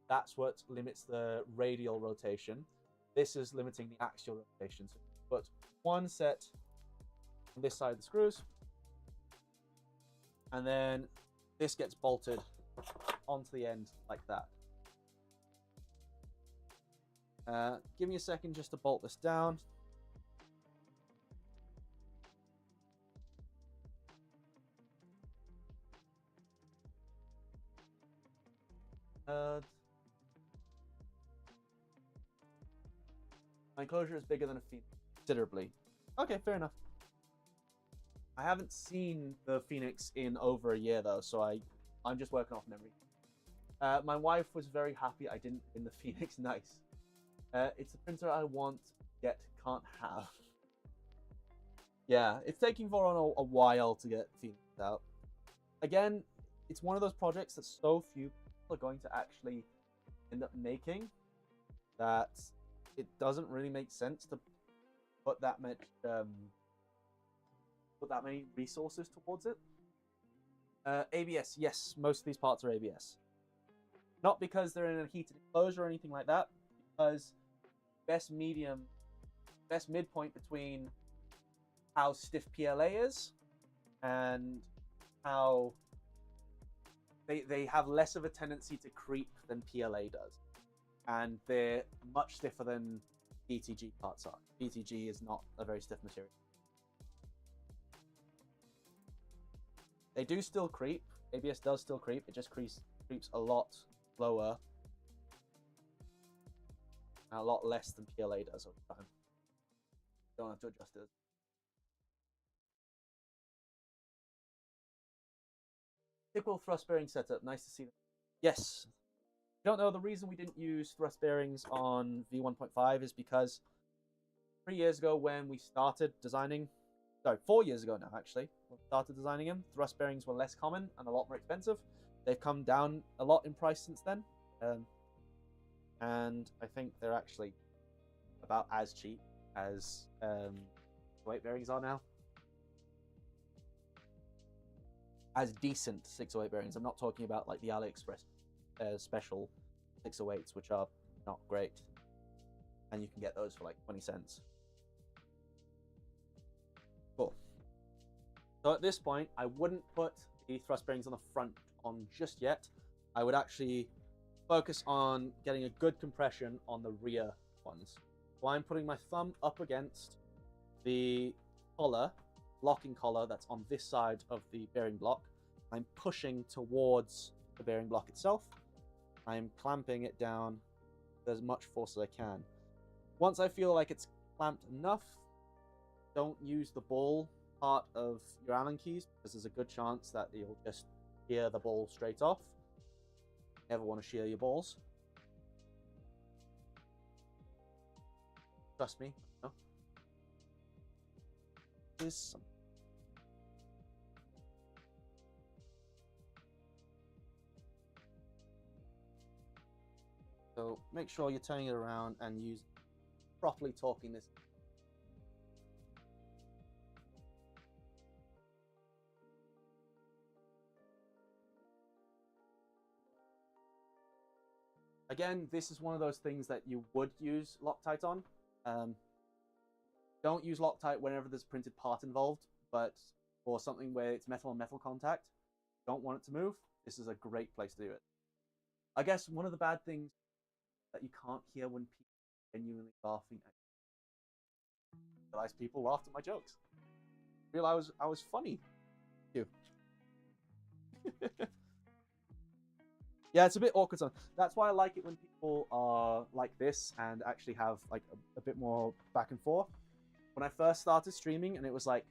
That's what limits the radial rotation. This is limiting the axial rotation. So put one set on this side of the screws, and then this gets bolted onto the end like that. Give me a second just to bolt this down. My enclosure is bigger than a Phoenix, considerably. Okay, fair enough. I haven't seen the Phoenix in over a year though, so I'm just working off memory. My wife was very happy I didn't win the Phoenix. Nice. It's the printer I want yet can't have. Yeah, it's taking Voron a while to get Phoenix out. Again, it's one of those projects that so few people are going to actually end up making that it doesn't really make sense to put that much put that many resources towards it. ABS, yes, most of these parts are ABS. Not because they're in a heated enclosure or anything like that, because best midpoint between how stiff PLA is and how they have less of a tendency to creep than PLA does. And they're much stiffer than BTG parts are. BTG is not a very stiff material. They do still creep. ABS does still creep. It just creeps a lot slower and a lot less than PLA does over time. Don't have to adjust it. Typical thrust bearing setup. Nice to see them. Yes. You don't know, the reason we didn't use thrust bearings on V1.5 is because 3 years ago when we started designing, sorry, 4 years ago now actually, when we started designing them, thrust bearings were less common and a lot more expensive. They've come down a lot in price since then. And I think they're actually about as cheap as weight bearings are now. As decent 608 bearings. I'm not talking about like the AliExpress special 608s, which are not great. And you can get those for like 20 cents. Cool. So at this point, I wouldn't put the thrust bearings on the front on just yet. I would actually focus on getting a good compression on the rear ones. So I'm putting my thumb up against the collar, locking collar that's on this side of the bearing block. I'm pushing towards the bearing block itself. I'm clamping it down with as much force as I can. Once I feel like it's clamped enough, don't use the ball part of your Allen keys because there's a good chance that you'll just tear the ball straight off. Never want to shear your balls. Trust me. No. Is some. So make sure you're turning it around and use properly torquing this. Again, this is one of those things that you would use Loctite on. Don't use Loctite whenever there's a printed part involved, but for something where it's metal on metal contact, don't want it to move, this is a great place to do it. I guess one of the bad things that you can't hear when people are genuinely laughing at you. I realize people laughed at my jokes. I realized I was funny. Thank you. Yeah, it's a bit awkward. That's why I like it when people are like this and actually have like a bit more back and forth. When I first started streaming and it was like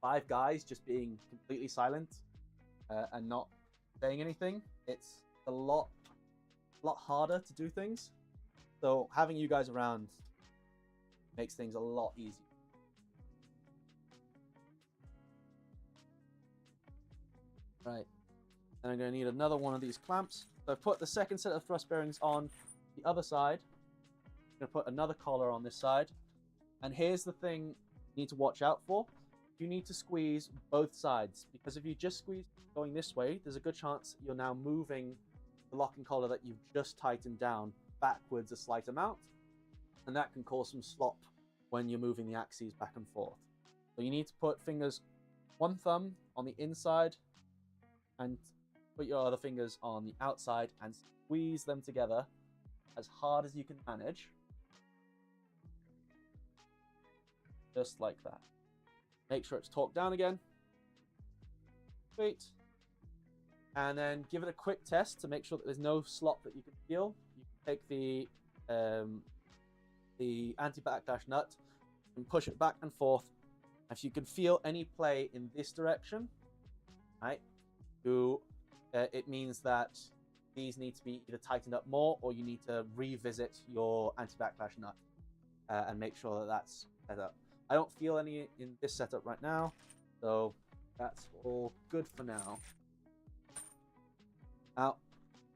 5 guys just being completely silent and not saying anything, it's a lot harder to do things. So having you guys around makes things a lot easier. Right. And I'm going to need another one of these clamps. So I've put the second set of thrust bearings on the other side. I'm going to put another collar on this side. And here's the thing you need to watch out for. You need to squeeze both sides, because if you just squeeze going this way, there's a good chance you're now moving the locking collar that you've just tightened down backwards a slight amount. And that can cause some slop when you're moving the axes back and forth. So you need to put fingers, one thumb on the inside and put your other fingers on the outside and squeeze them together as hard as you can manage. Just like that. Make sure it's torqued down again. Sweet. And then give it a quick test to make sure that there's no slop that you can feel. You can take the anti-backlash nut and push it back and forth. If you can feel any play in this direction, right, it means that these need to be either tightened up more or you need to revisit your anti-backlash nut and make sure that that's set up. I don't feel any in this setup right now, so that's all good for now. Now,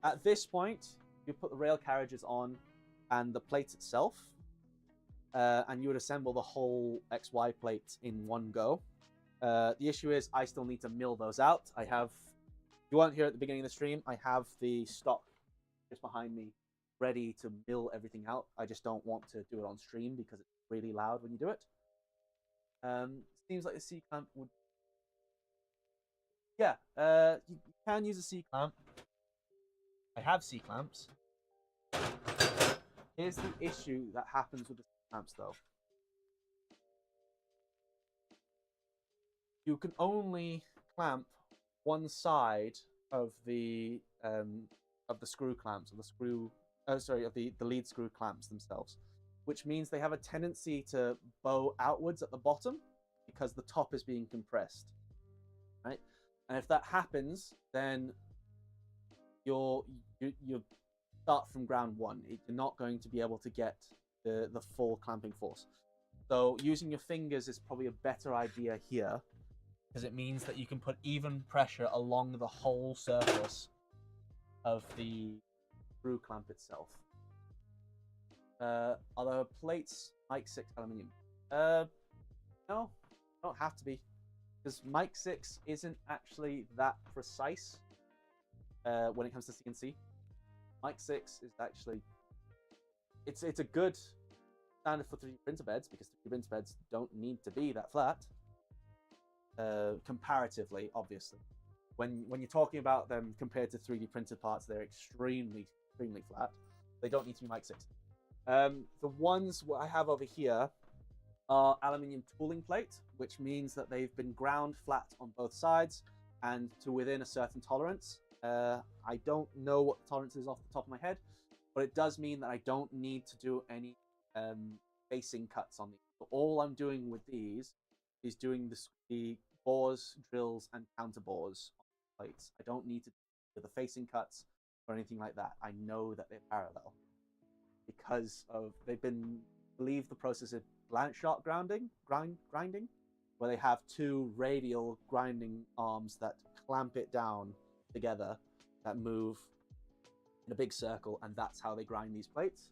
at this point, you put the rail carriages on and the plate itself, and you would assemble the whole XY plate in one go. The issue is I still need to mill those out. You weren't here at the beginning of the stream, I have the stock just behind me ready to mill everything out. I just don't want to do it on stream because it's really loud when you do it. Seems like the C-clamp would... Yeah, you can use a C-clamp. I have C-clamps. Here's the issue that happens with the C-clamps, though. You can only clamp one side of the screw clamps, of the lead screw clamps themselves, which means they have a tendency to bow outwards at the bottom because the top is being compressed, right? And if that happens, then you start from ground one. You're not going to be able to get the full clamping force. So using your fingers is probably a better idea here, because it means that you can put even pressure along the whole surface of the screw clamp itself. Although plates, Mike 6 aluminium. No, don't have to be, because Mike 6 isn't actually that precise when it comes to CNC. Mike 6 is actually, it's a good standard for 3D printer beds, because 3D printer beds don't need to be that flat. Comparatively, obviously. When you're talking about them compared to 3D printed parts, they're extremely flat. They don't need to be Mike 6. The ones I have over here are aluminium tooling plate, which means that they've been ground flat on both sides and to within a certain tolerance. I don't know what the tolerance is off the top of my head, but it does mean that I don't need to do any facing cuts on these. So all I'm doing with these is doing the bores, drills, and counter bores on the plates. I don't need to do the facing cuts or anything like that. I know that they're parallel because of believe the process of blank shot grinding, where they have two radial grinding arms that clamp it down together that move in a big circle, and that's how they grind these plates.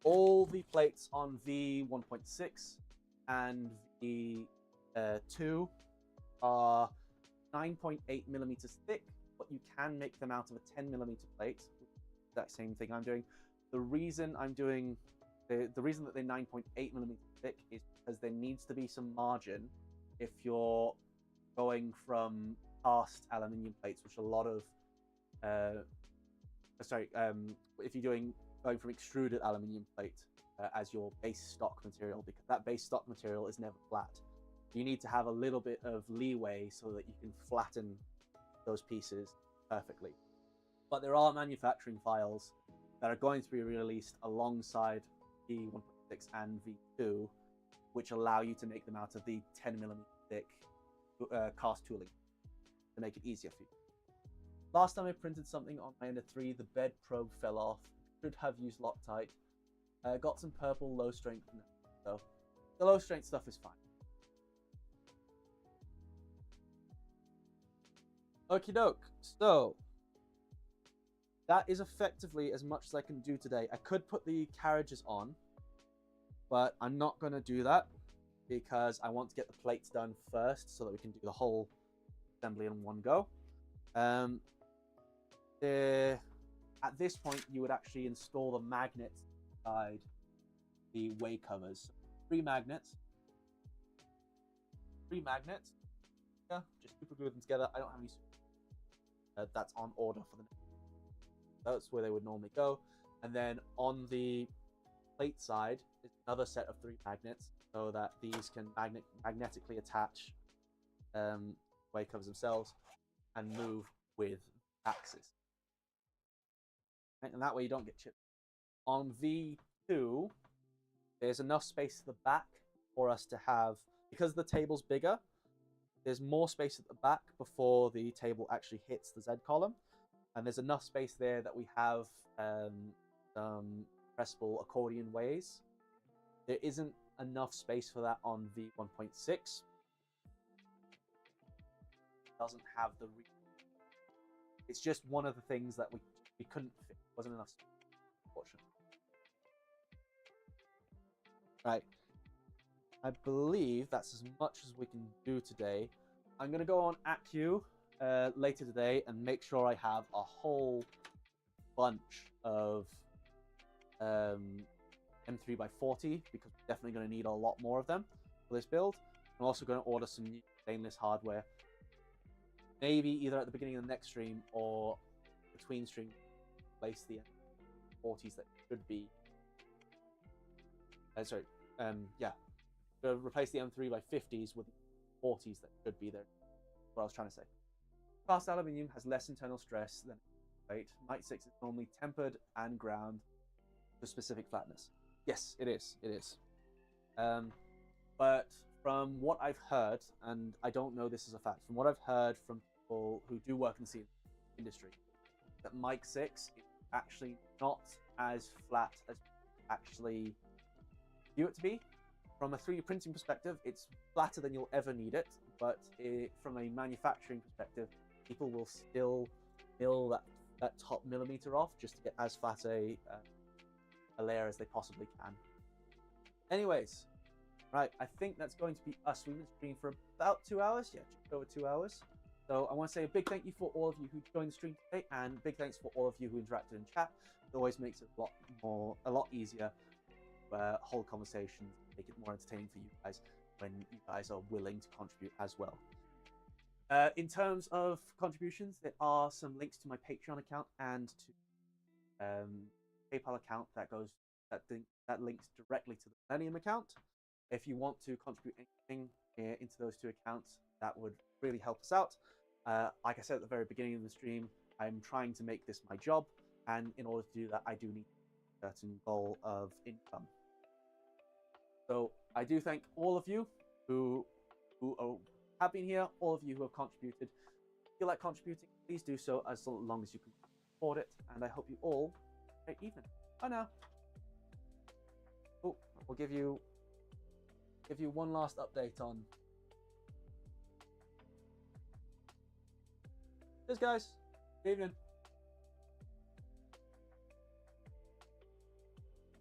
All the plates on V1.6 and V2 are 9.8 millimeters thick, but you can make them out of a 10 millimeter plate. That same thing I'm doing. The reason I'm doing the reason that they're 9.8 millimeters thick is because there needs to be some margin if you're going from cast aluminium plates, which a lot of if you're going from extruded aluminium plate as your base stock material, because that base stock material is never flat. You need to have a little bit of leeway so that you can flatten those pieces perfectly. But there are manufacturing files that are going to be released alongside V1.6 and V2, which allow you to make them out of the 10 millimeter thick cast tooling to make it easier for you. Last time I printed something on my Ender 3, the bed probe fell off. Should have used Loctite. Got some purple low strength, so the low strength stuff is fine. Okie doke. So that is effectively as much as I can do today. I could put the carriages on, but I'm not going to do that because I want to get the plates done first so that we can do the whole assembly in one go. At this point, you would actually install the magnets inside the way covers. Three magnets. Yeah, just super glue them together. I don't have any. That's on order for the next. That's where they would normally go. And then on the plate side is another set of three magnets so that these can magnetically attach way covers themselves and move with axis. And that way you don't get chipped. On V2, there's enough space at the back for us to have, because the table's bigger, there's more space at the back before the table actually hits the Z column. And there's enough space there that we have some pressable accordion ways. There isn't enough space for that on V1.6. Doesn't have the it's just one of the things that we couldn't fit. Wasn't enough space, unfortunately. Right. I believe that's as much as we can do today. I'm going to go on Accu later today and make sure I have a whole bunch of M3x40 because we're definitely going to need a lot more of them for this build. I'm also going to order some new stainless hardware, maybe either at the beginning of the next stream or between streams, replace the M40s that should be. Replace the M3x50s with the 40s that should be there. What I was trying to say. Cast aluminium has less internal stress than plate. Mic 6 is normally tempered and ground to specific flatness. Yes, it is. It is. But from what I've heard, and I don't know this is a fact, from what I've heard from people who do work in the industry, that mic 6 is actually not as flat as actually view it to be. From a 3D printing perspective, it's flatter than you'll ever need it, but from a manufacturing perspective, people will still mill that top millimeter off just to get as flat a layer as they possibly can. Anyways, right, I think that's going to be us. We've been streaming for about 2 hours, yeah, just over 2 hours. So I want to say a big thank you for all of you who joined the stream today, and big thanks for all of you who interacted in chat. It always makes it a lot easier. Whole conversations, make it more entertaining for you guys when you guys are willing to contribute as well. In terms of contributions, there are some links to my Patreon account and to PayPal account that links directly to the Millennium account. If you want to contribute anything into those two accounts, that would really help us out. Like I said at the very beginning of the stream, I'm trying to make this my job, and in order to do that, I do need a certain goal of income. So I do thank all of you who have been here, all of you who have contributed. If you feel like contributing, please do so as long as you can. support it, and I hope you all have a great evening. Bye now. Oh, we'll give you one last update on. Cheers, guys. Good evening.